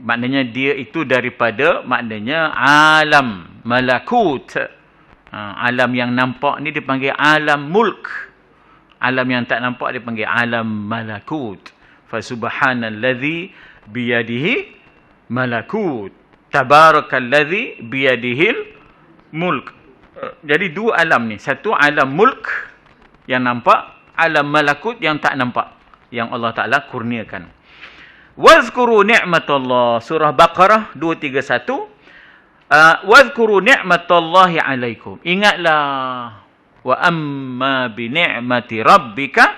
Maknanya dia itu daripada maknanya alam malakut. Alam yang nampak ni dipanggil alam mulk. Alam yang tak nampak dipanggil alam malakut. Fa subhanallazi biyadihi malakut. Tabarakalladzi biyadihil mulk. Jadi dua alam ni. Satu alam mulk yang nampak, alam malakut yang tak nampak, yang Allah Ta'ala kurniakan. Wazkuru ni'matallah. Surah Baqarah 231. Wazkuru ni'matallahi alaikum. Ingatlah. Wa amma bi ni'mati rabbika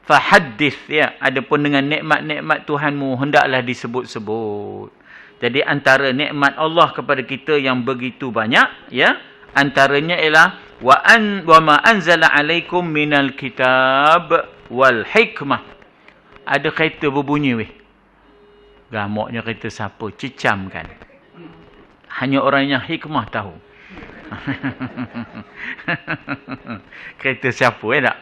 fahaddith. Ya, adapun dengan nikmat-nikmat Tuhanmu hendaklah disebut-sebut. Jadi antara nikmat Allah kepada kita yang begitu banyak, ya, antaranya ialah wa ma anzala alaikum minal kitab wal hikmah. Ada kereta berbunyi weh. Gamoknya kereta siapa? Cicam kan? Hanya orang yang hikmah tahu. Kereta siapa tak?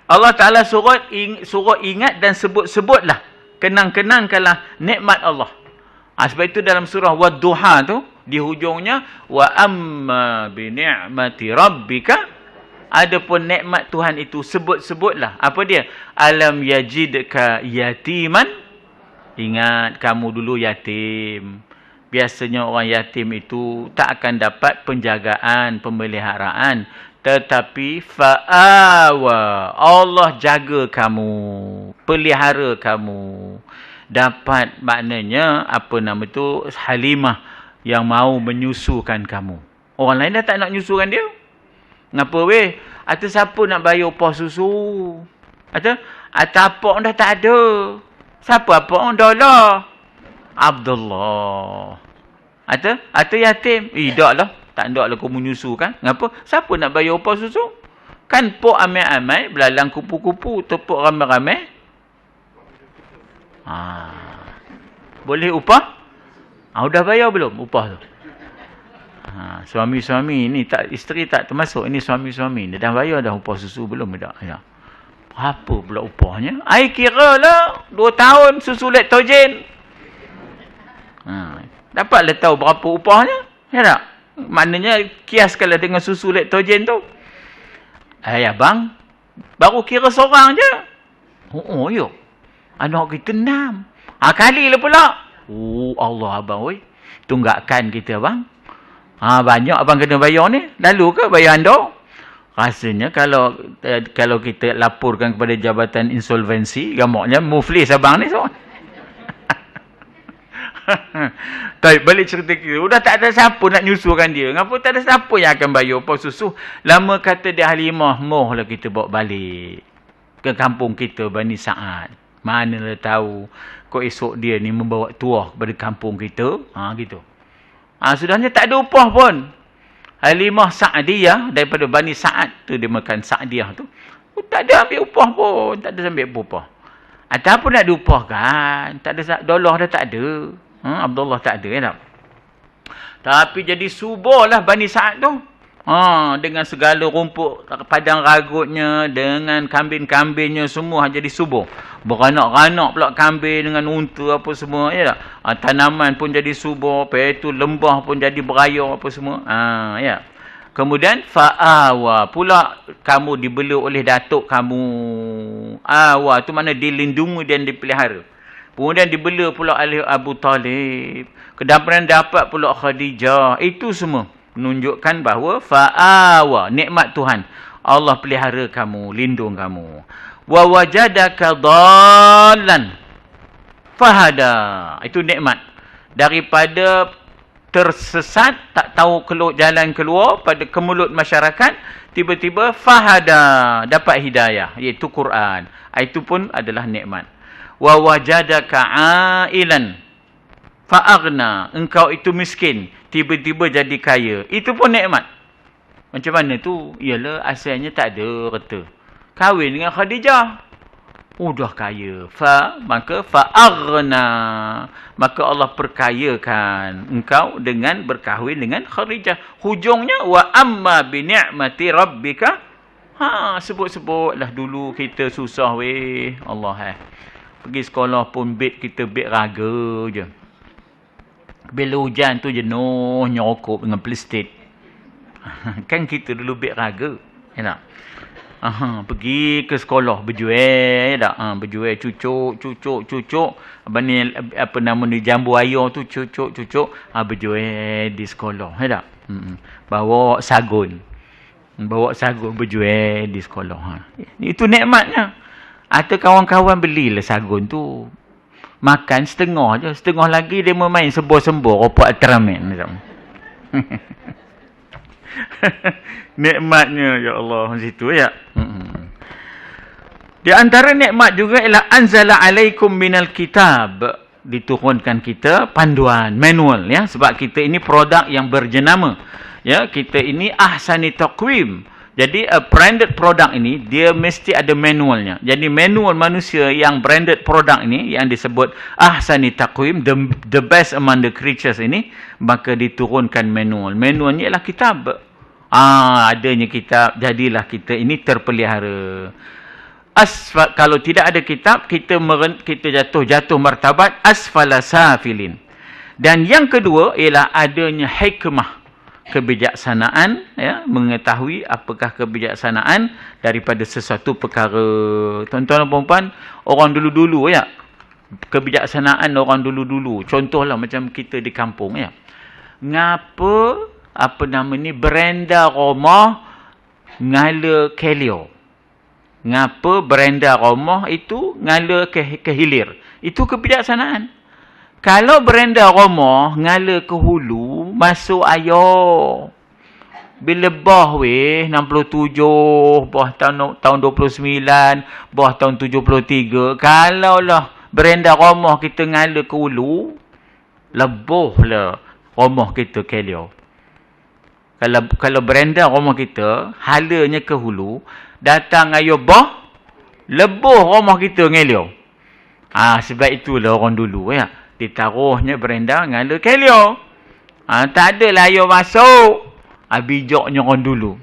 Allah Ta'ala suruh ingat dan sebut-sebutlah. Kenang-kenangkanlah nikmat Allah. Sebab itu dalam surah Wad-Duha tu, di hujungnya, wa amma bi ni'mati rabbika. Adapun nikmat Tuhan itu sebut-sebutlah. Apa dia? Alam yajidka yatiman. Ingat, kamu dulu yatim. Biasanya orang yatim itu tak akan dapat penjagaan, pemeliharaan. Tetapi fa'awa. Allah jaga kamu. Pelihara kamu. Dapat maknanya, apa nama tu, Halimah yang mau menyusukan kamu. Orang lain dah tak nak nyusukan dia. Ngapa weh? Atau siapa nak bayar upah susu? Atau apa dah tak ada. Siapa apa orang dolar? Abdullah. Atau yatim? Taklah. Tak ndaklah kau menyusukan. Ngapa? Siapa nak bayar upah susu? Kan pok amai-amai, belalang kupu-kupu, tepuk ramai-ramai. Boleh upah? Dah bayar belum upah tu? Suami-suami ni tak, isteri tak termasuk. Ini suami-suami. Dia dah bayar dah upah susu belum? Tak. Ya. Apa pula upahnya? I kira lah 2 tahun susu lektogen. Dapatlah tahu berapa upahnya. Ya tak? Maknanya kiaskanlah dengan susu lektogen tu. Abang, baru kira seorang je. Ya. Anak kita 6. Kali lah pula. Allah abang, oi. Tunggakan kita abang. Banyak abang kena bayar ni. Lalu ke bayar anda? Rasanya kalau kita laporkan kepada Jabatan Insolvensi, gamaknya muflis abang ni so. Tapi balik cerita kita, dah tak ada siapa nak nyusukan dia. Ngapa tak ada siapa yang akan bayar upah susu? Lama kata dia Halimah, mohlah kita bawa balik ke kampung kita, Bani Sa'ad. Manalah tahu kok esok dia ni membawa tuah kepada kampung kita. Gitu. Sudahnya tak ada upah pun. Halimah Sa'diyah daripada Bani Sa'ad tu, dia makan Sa'diyah tu. Tak ada ambil upah pun. Tak ada ambil upah. Apa nak ada upah kan? Tak ada, dolar dah tak ada. Abdullah tak ada kan? Tapi jadi subur lah Bani Sa'ad tu. Dengan segala rumput padang ragutnya, dengan kambing-kambingnya semua jadi subur. Beranak-ranak pula kambing dengan unta apa semua, ya tak? Tanaman pun jadi subur, lepas itu lembah pun jadi beraya apa semua. Ya. Kemudian fa'awa, pula kamu dibela oleh datuk kamu. Awa tu mana dilindungi dan dipelihara. Kemudian dibela pula oleh Abu Talib. Kemudian dapat pula Khadijah. Itu semua menunjukkan bahawa fa'awa, nikmat Tuhan. Allah pelihara kamu, lindung kamu. Wa wajadaka dhallan fahada. Itu nikmat. Daripada tersesat, tak tahu jalan keluar pada kemulut masyarakat, tiba-tiba fahada, dapat hidayah, iaitu Quran. Itu pun adalah nikmat. Wa wajadaka ailan fa'aghna. Engkau itu miskin, tiba-tiba jadi kaya. Itu pun nikmat. Macam mana tu? Ialah asalnya tak ada harta. Kahwin dengan Khadijah. Dah kaya. Maka fa'aghna. Maka Allah perkayakan engkau dengan berkahwin dengan Khadijah. Hujungnya wa amma bi ni'mati rabbika. Sebut-sebutlah dulu kita susah weh. Allah pergi sekolah pun kita beg raga je. Bila hujan tu jenuh nyokop dengan plastik. Kan kita dulu beg raga. Ya tak? Pergi ke sekolah berjual tak? Berjual cucuk. Apa nama ni, jambu air tu cucuk. Berjual di sekolah. Ya tak? Bawa sagun berjual di sekolah. Itu nikmatnya. Atau kawan-kawan belilah sagun tu. Makan setengah je. Setengah lagi dia main sembur-sembur ropak Ultraman. Nikmatnya ya Allah situ ya. Di antara nikmat juga ialah anzala alaikum minal kitab, diturunkan kita panduan, manual ya, sebab kita ini produk yang berjenama ya, kita ini ahsani taqwim. Jadi branded product ini dia mesti ada manualnya. Jadi manual manusia yang branded product ini yang disebut ahsani taqwim, the best among the creatures ini, maka diturunkan manual. Manualnya ialah kitab. Adanya kitab, jadilah kita ini terpelihara. Kalau tidak ada kitab, kita jatuh martabat asfala safilin. Dan yang kedua ialah adanya hikmah, kebijaksanaan ya, mengetahui apakah kebijaksanaan daripada sesuatu perkara. Tuan-tuan dan puan-puan, orang dulu-dulu ya, kebijaksanaan orang dulu-dulu, contohlah macam kita di kampung ya, ngapa beranda rumah ngala kelio, ngapa beranda rumah itu ngala ke hilir, itu kebijaksanaan. Kalau beranda rumah ngala ke hulu, masuk ayo. Bila bah 67, bah tahun 29, bah tahun 73, kalaulah beranda rumah kita ngala ke hulu, lebuhlah rumah kita kelio. Kalau beranda rumah kita halanya ke hulu, datang ayo bah, lebuh rumah kita ngelio. Sebab itulah orang dulu ya, ditaruhnya beranda ngala kelio. Tak adalah ayo masuk. Bijaknya orang dulu.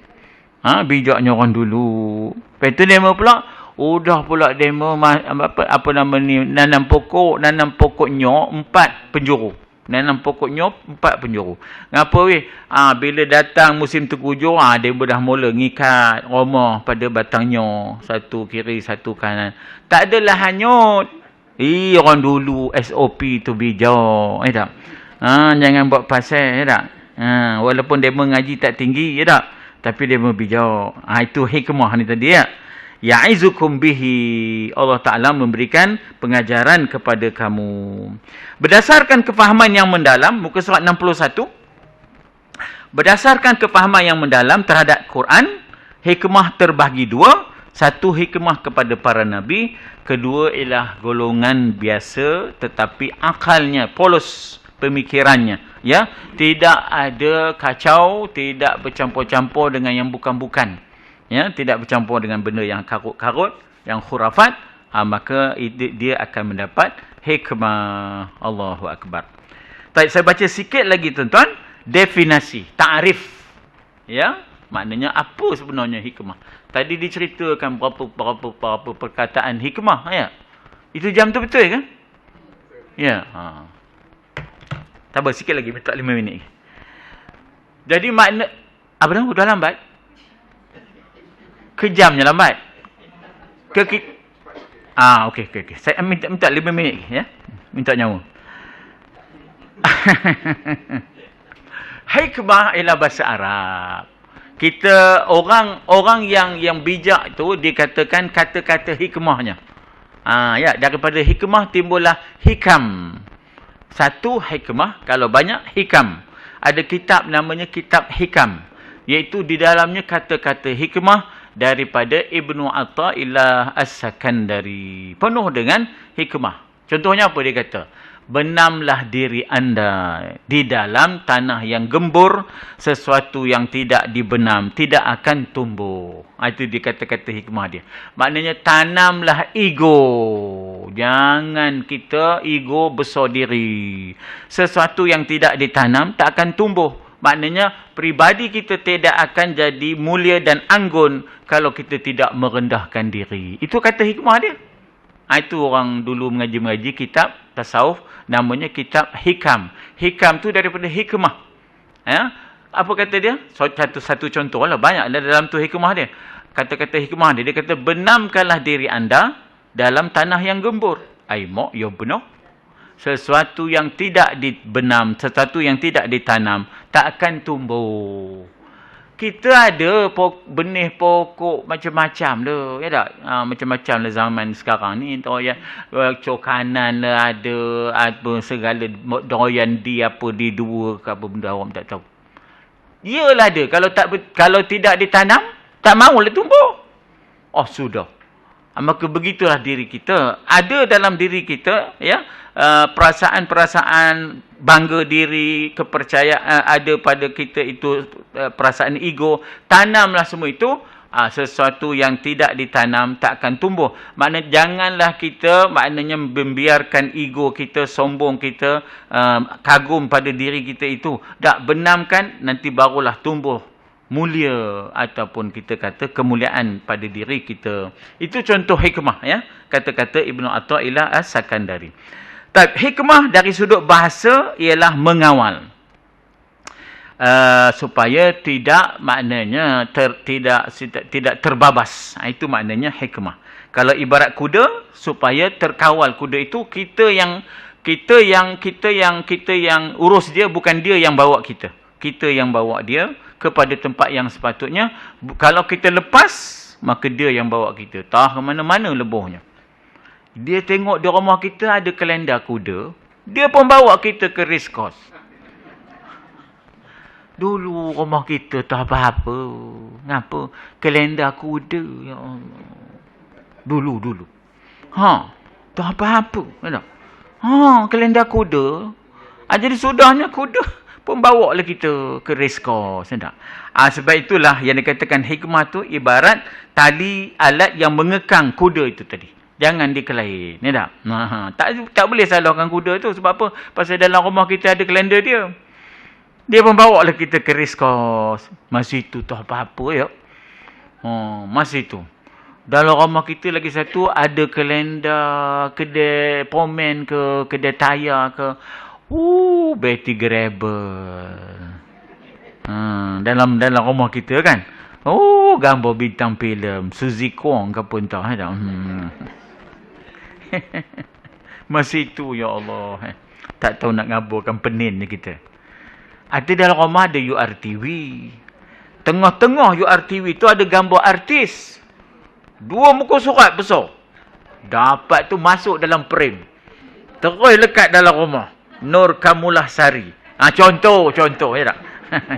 Bijaknya orang dulu. Lepas tu demo pula, udah pula demo apa nama ni, nanam pokoknya 4 penjuru. Nanam pokoknya 4 penjuru. Ngapa weh? Bila datang musim tengkujuh, dia dah mula ngikat rumah pada batangnya, satu kiri satu kanan. Tak adalah hanyut. Orang dulu SOP tu bijak, tak? Jangan buat pasal, tak? Walaupun dia mengaji tak tinggi, tak? Tapi dia bijak. Itu hikmah ni tadi ya. Ya'izukum bihi, Allah Ta'ala memberikan pengajaran kepada kamu. Berdasarkan kefahaman yang mendalam, muka surat 61. Berdasarkan kefahaman yang mendalam terhadap Quran, hikmah terbahagi 2. Satu, hikmah kepada para Nabi. Kedua ialah golongan biasa tetapi akalnya polos, pemikirannya. Ya, tidak ada kacau, tidak bercampur-campur dengan yang bukan-bukan. Ya, tidak bercampur dengan benda yang karut-karut, yang khurafat, maka dia akan mendapat hikmah. Allahu Akbar. Baik, saya baca sikit lagi tuan-tuan, definisi, ta'rif. Ya, maknanya apa sebenarnya hikmah. Tadi diceritakan berapa perkataan hikmah ya. Itu jam tu betul kan? Ya, sabar sikit lagi, minta 5 minit. Jadi makna apa dah? Dah lambat? Kejamnya lambat. Okey. Saya minta 5 minit ya. Minta nyawa. Hikmah ialah bahasa Arab. Orang yang bijak tu dikatakan kata-kata hikmahnya. Ya, daripada hikmah timbullah hikam. Satu hikmah, kalau banyak hikam. Ada kitab namanya kitab hikam, iaitu di dalamnya kata-kata hikmah daripada Ibnu Athaillah As-Sakandari. Penuh dengan hikmah. Contohnya apa dia kata? Benamlah diri anda di dalam tanah yang gembur, sesuatu yang tidak dibenam tidak akan tumbuh. Itu dia kata-kata hikmah dia. Maknanya tanamlah ego. Jangan kita ego besar diri. Sesuatu yang tidak ditanam tak akan tumbuh. Maknanya pribadi kita tidak akan jadi mulia dan anggun kalau kita tidak merendahkan diri. Itu kata hikmah dia. Itu orang dulu mengaji kitab tasawuf, namanya kitab hikam. Hikam tu daripada hikmah. Ya? Apa kata dia? Satu contoh lah. Banyak dalam tu hikmah dia. Kata-kata hikmah dia. Dia kata, benamkanlah diri anda dalam tanah yang gembur. Mak, ya benar. Sesuatu yang tidak dibenam, sesuatu yang tidak ditanam, tak akan tumbuh. Kita ada benih pokok macam-macam dah. Ya tak? Macam-macam lah zaman sekarang ni. Cokanan lah ada. Apa segala doyan apa di dua ke apa benda orang tak tahu. Iyalah ada. Kalau tidak ditanam, tak maulah tumbuh. Oh sudah. Maka begitulah diri kita. Ada dalam diri kita, ya, perasaan-perasaan bangga diri, kepercayaan ada pada kita itu, perasaan ego. Tanamlah semua itu. Sesuatu yang tidak ditanam tak akan tumbuh. Maknanya janganlah kita membiarkan ego kita, sombong kita, kagum pada diri kita itu. Tak benamkan, nanti barulah tumbuh mulia ataupun kita kata kemuliaan pada diri kita. Itu contoh hikmah, ya. Kata-kata Ibnu Athaillah As-Sakandari. Hikmah dari sudut bahasa ialah mengawal. Supaya tidak maknanya tidak terbabas. Itu maknanya hikmah. Kalau ibarat kuda, supaya terkawal kuda itu, kita yang urus dia, bukan dia yang bawa kita. Kita yang bawa dia kepada tempat yang sepatutnya. Kalau kita lepas, maka dia yang bawa kita. Tak ke mana-mana lebuhnya. Dia tengok di rumah kita ada kalender kuda, dia pun bawa kita ke race course. Dulu rumah kita tak apa-apa. Ngapa? Kalender kuda. Ya Allah. Dulu. Tak apa-apa. Kalender kuda. Jadi sudahnya kuda pun bawa lah kita ke race course. Sebab itulah yang dikatakan hikmah tu ibarat tali alat yang mengekang kuda itu tadi. Jangan dikelain. Tak boleh salahkan kuda tu. Sebab apa? Pasal dalam rumah kita ada kalender dia. Dia pun bawa lah kita ke race course. Masa itu tak apa-apa ya. Masa itu. Dalam rumah kita lagi satu ada kalender, kedai pomen ke, kedai tayar ke. Betty Grable. Dalam rumah kita kan. Gambar bintang filem. Suzy Kwong ke pun tak. Masa itu, ya Allah. Tak tahu nak ngaburkan penin ni kita. Ada dalam rumah ada URTV. Tengah-tengah URTV tu ada gambar artis. 2 muka surat besar. Dapat tu masuk dalam frame. Terus lekat dalam rumah. Nur Kamulah Sari. Contoh ya tak?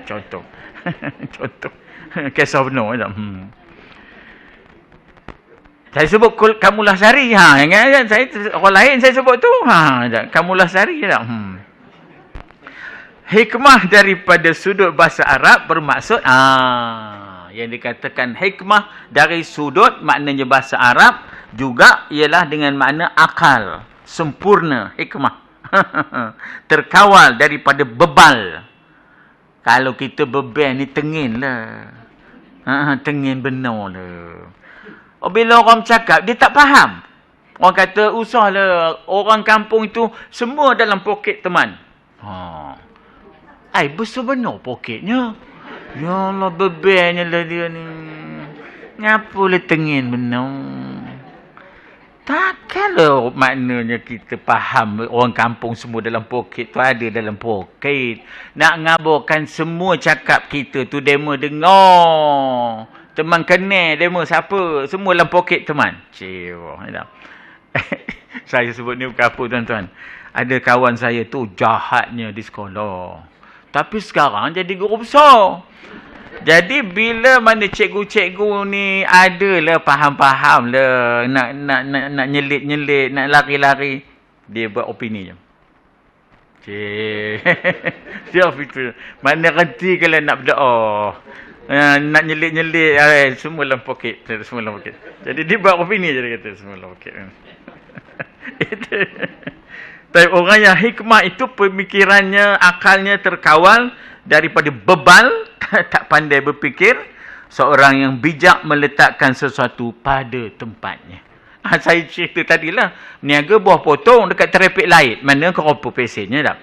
Contoh. Case of no, ya tak? Saya sebut Kamulah Sari. Orang lain saya sebut tu. Kamulah Sari, ya tak? Hikmah daripada sudut bahasa Arab bermaksud, yang dikatakan hikmah dari sudut maknanya bahasa Arab juga ialah dengan makna akal, sempurna, hikmah. Terkawal daripada bebal. Kalau kita bebal ni tengin lah. Tengin benar lah. Bila orang cakap, dia tak faham. Orang kata, usahlah orang kampung itu semua dalam poket teman. Besar benar poketnya. Ya Allah, bebannya lah dia ni. Ngapa lah tengin benar. Takkanlah maknanya kita faham orang kampung semua dalam poket tu ada dalam poket. Nak ngaburkan semua cakap kita tu demo dengar. Teman kenal demo siapa? Semua dalam poket teman. Saya sebut ni bukan apa tuan-tuan. Ada kawan saya tu jahatnya di sekolah. Tapi sekarang jadi guru besar. Jadi bila mana cikgu-cikgu ni adalah faham-faham lah nak nyelit-nyelit, nak lari-lari, dia buat opini je. Dia itu. Mana reti kalau nak berdoa. Nak nyelit-nyelit semua dalam poket, semua dalam poket. Jadi dia buat opini je, dia kata semua dalam poket. Tapi orang yang hikmah itu pemikirannya, akalnya terkawal daripada bebal, tak pandai berfikir. Seorang yang bijak meletakkan sesuatu pada tempatnya. Saya cerita tadilah, niaga buah potong dekat traffic light. Mana keropok pesennya tak?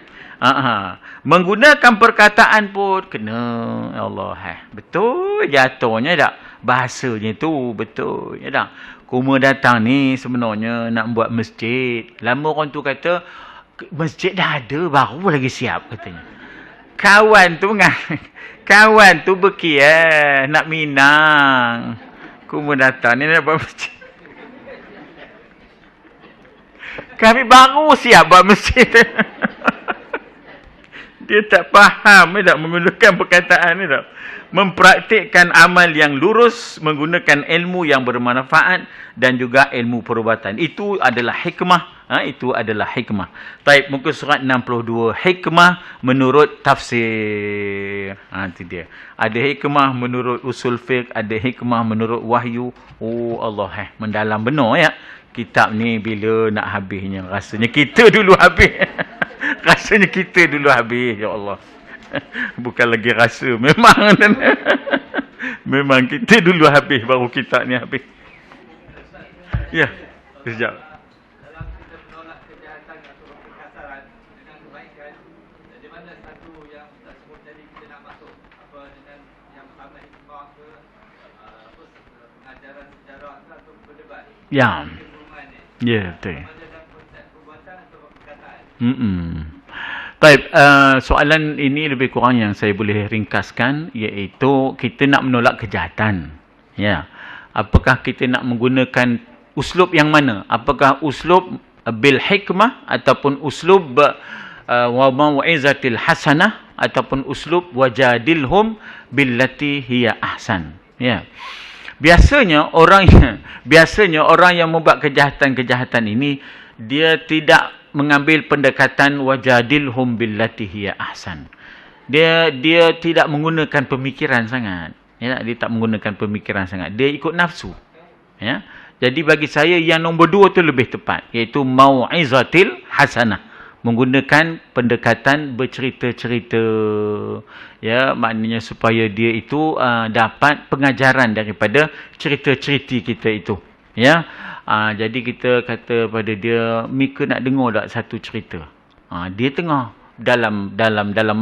Menggunakan perkataan pun kena. Allah, betul jatuhnya tak? Bahasanya tu betul ya tak? Kuma datang ni sebenarnya nak buat masjid. Lama orang tu kata masjid dah ada, baru lagi siap katanya. Kawan tu berkira nak minang. Kuma datang ni nak buat masjid. Kami baru siap buat masjid. Dia tak faham tak menggunakan perkataan ni tak. Mempraktikkan amal yang lurus, menggunakan ilmu yang bermanfaat dan juga ilmu perubatan. Itu adalah hikmah. Itu adalah hikmah. Taib, muka surat 62. Hikmah menurut tafsir. Itu dia. Ada hikmah menurut usul fiqh, ada hikmah menurut wahyu. Oh Allah, mendalam benar ya. Kitab ni bila nak habisnya? Rasanya kita dulu habis. Rasanya kita dulu habis, ya Allah. Bukan lagi rasa, memang memang kita dulu habis, baru kitab ni habis. Ya, sekejap. Dalam kita menolak kejahatan atau kekasaran dengan kebaikan, di mana satu yang kita sebut tadi kita nak masuk apa dengan yang pertama hikmah ke pengajaran sejarah atau berdebat. Ya. Ya, betul. Baik, soalan ini lebih kurang yang saya boleh ringkaskan, iaitu kita nak menolak kejahatan. Ya. Apakah kita nak menggunakan uslub yang mana? Apakah uslub bil hikmah ataupun uslub wa mau'izatil hasanah ataupun uslub wajadilhum billati hiya ahsan. Ya. Biasanya orang yang membuat kejahatan-kejahatan ini dia tidak mengambil pendekatan wajadilhum billati hiya ahsan. Dia tidak menggunakan pemikiran sangat. Ya, dia tak menggunakan pemikiran sangat. Dia ikut nafsu. Ya. Jadi bagi saya yang nombor 2 tu lebih tepat, iaitu mau'izatil hasanah. Menggunakan pendekatan bercerita-cerita, ya, maknanya supaya dia itu dapat pengajaran daripada cerita-cerita kita itu, ya. Jadi kita kata pada dia, Mika nak dengar tak satu cerita? Dia tengah dalam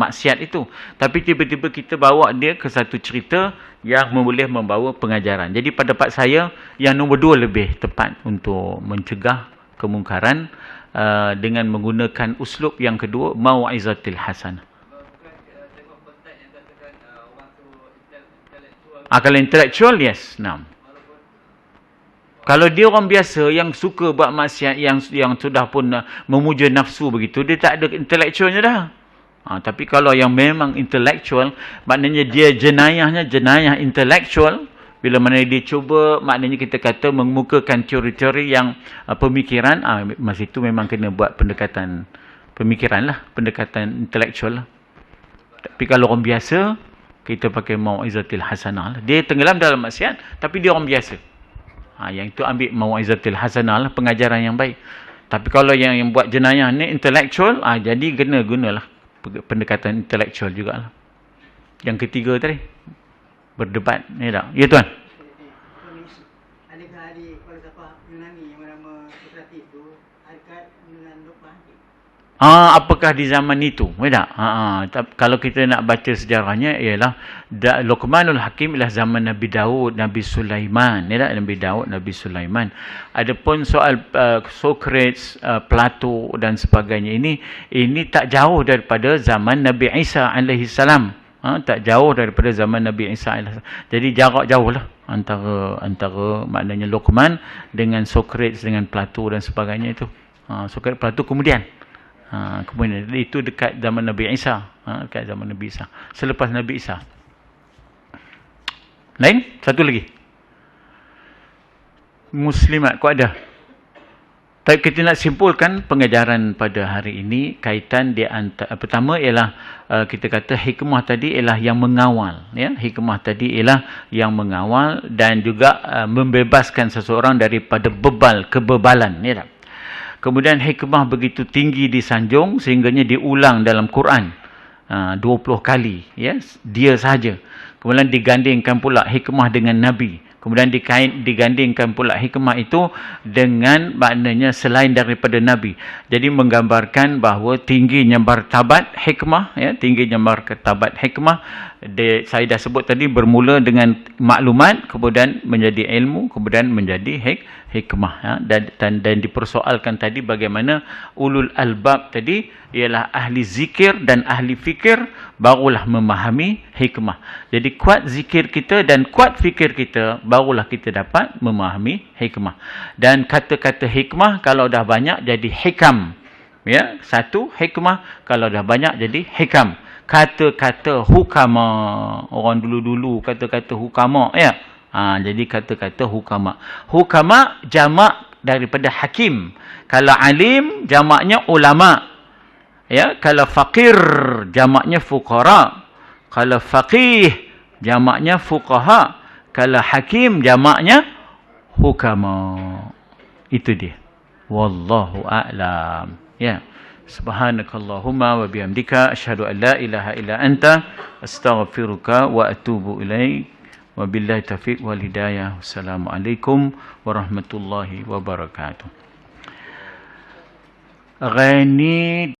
maksiat itu, tapi tiba-tiba kita bawa dia ke satu cerita yang boleh membawa pengajaran. Jadi pada pendapat saya yang nombor 2 lebih tepat untuk mencegah kemungkaran, dengan menggunakan uslub yang kedua, mau'izatil hasanah. Kalau intelektual, yes, nah. Kalau dia orang biasa yang suka buat maksiat, yang sudah pun memuja nafsu begitu, dia tak ada intelektualnya dah. Tapi kalau yang memang intelektual, maknanya dia jenayahnya jenayah intelektual. Bila mana dia cuba, maknanya kita kata mengemukakan teori-teori yang pemikiran, masa itu memang kena buat pendekatan pemikiran lah, pendekatan intelektual lah. Tapi kalau orang biasa, kita pakai mau'izatil hasanah lah. Dia tenggelam dalam maksiat, tapi dia orang biasa. Yang itu ambil mau'izatil hasanah lah, pengajaran yang baik. Tapi kalau yang buat jenayah ni intelektual, jadi kena gunalah pendekatan intelektual jugalah. Yang ketiga tadi, berdebat, ni tak? Ya tuan. Adakah adik kalau siapa Yunani yang bernama Sokrates tu, adakah dengan Lokman? Apakah di zaman itu? Tak? Kalau kita nak baca sejarahnya ialah Luqmanul Hakim ialah zaman Nabi Daud, Nabi Sulaiman, ya tak? Nabi Daud, Nabi Sulaiman. Adapun soal Socrates, Plato dan sebagainya ini tak jauh daripada zaman Nabi Isa alaihi salam. Tak jauh daripada zaman Nabi Isa alaihi salam. Jadi jarak jauh lah antara maknanya Luqman dengan Socrates dengan Plato dan sebagainya itu. Socrates, Plato kemudian itu dekat zaman Nabi Isa, dekat zaman Nabi Isa, selepas Nabi Isa. Lain satu lagi, muslimat, kau ada? Tapi kita nak simpulkan pengajaran pada hari ini kaitan di antara, pertama ialah kita kata hikmah tadi ialah yang mengawal, ya, hikmah tadi ialah yang mengawal dan juga membebaskan seseorang daripada kebebalan, ya tak? Kemudian hikmah begitu tinggi disanjung sehingganya diulang dalam Quran 20 kali, ya, dia sahaja. Kemudian digandingkan pula hikmah dengan Nabi. Kemudian digandingkan pula hikmah itu dengan maknanya selain daripada Nabi. Jadi menggambarkan bahawa tingginya martabat hikmah, ya, tingginya martabat hikmah. Saya dah sebut tadi bermula dengan maklumat, kemudian menjadi ilmu, kemudian menjadi hikmah, ya. Dan dipersoalkan tadi bagaimana ulul albab tadi ialah ahli zikir dan ahli fikir barulah memahami hikmah. Jadi kuat zikir kita dan kuat fikir kita barulah kita dapat memahami hikmah. Dan kata-kata hikmah kalau dah banyak jadi hikam, ya, satu hikmah, kalau dah banyak jadi hikam. Kata-kata hukama, orang dulu-dulu kata-kata hukama, ya. Jadi kata-kata hukama. Hukama jamak daripada hakim. Kalau alim jamaknya ulama. Ya, kalau faqir jamaknya fuqara. Kalau faqih jamaknya fuqaha. Kalau hakim jamaknya hukama. Itu dia. Wallahu a'lam. Ya. Subhanakallahumma wa bihamdika asyhadu an la ilaha illa anta astaghfiruka wa atubu ilaik. Wabillahi taufiq wal hidayah. Wassalamualaikum warahmatullahi wabarakatuh. Ghani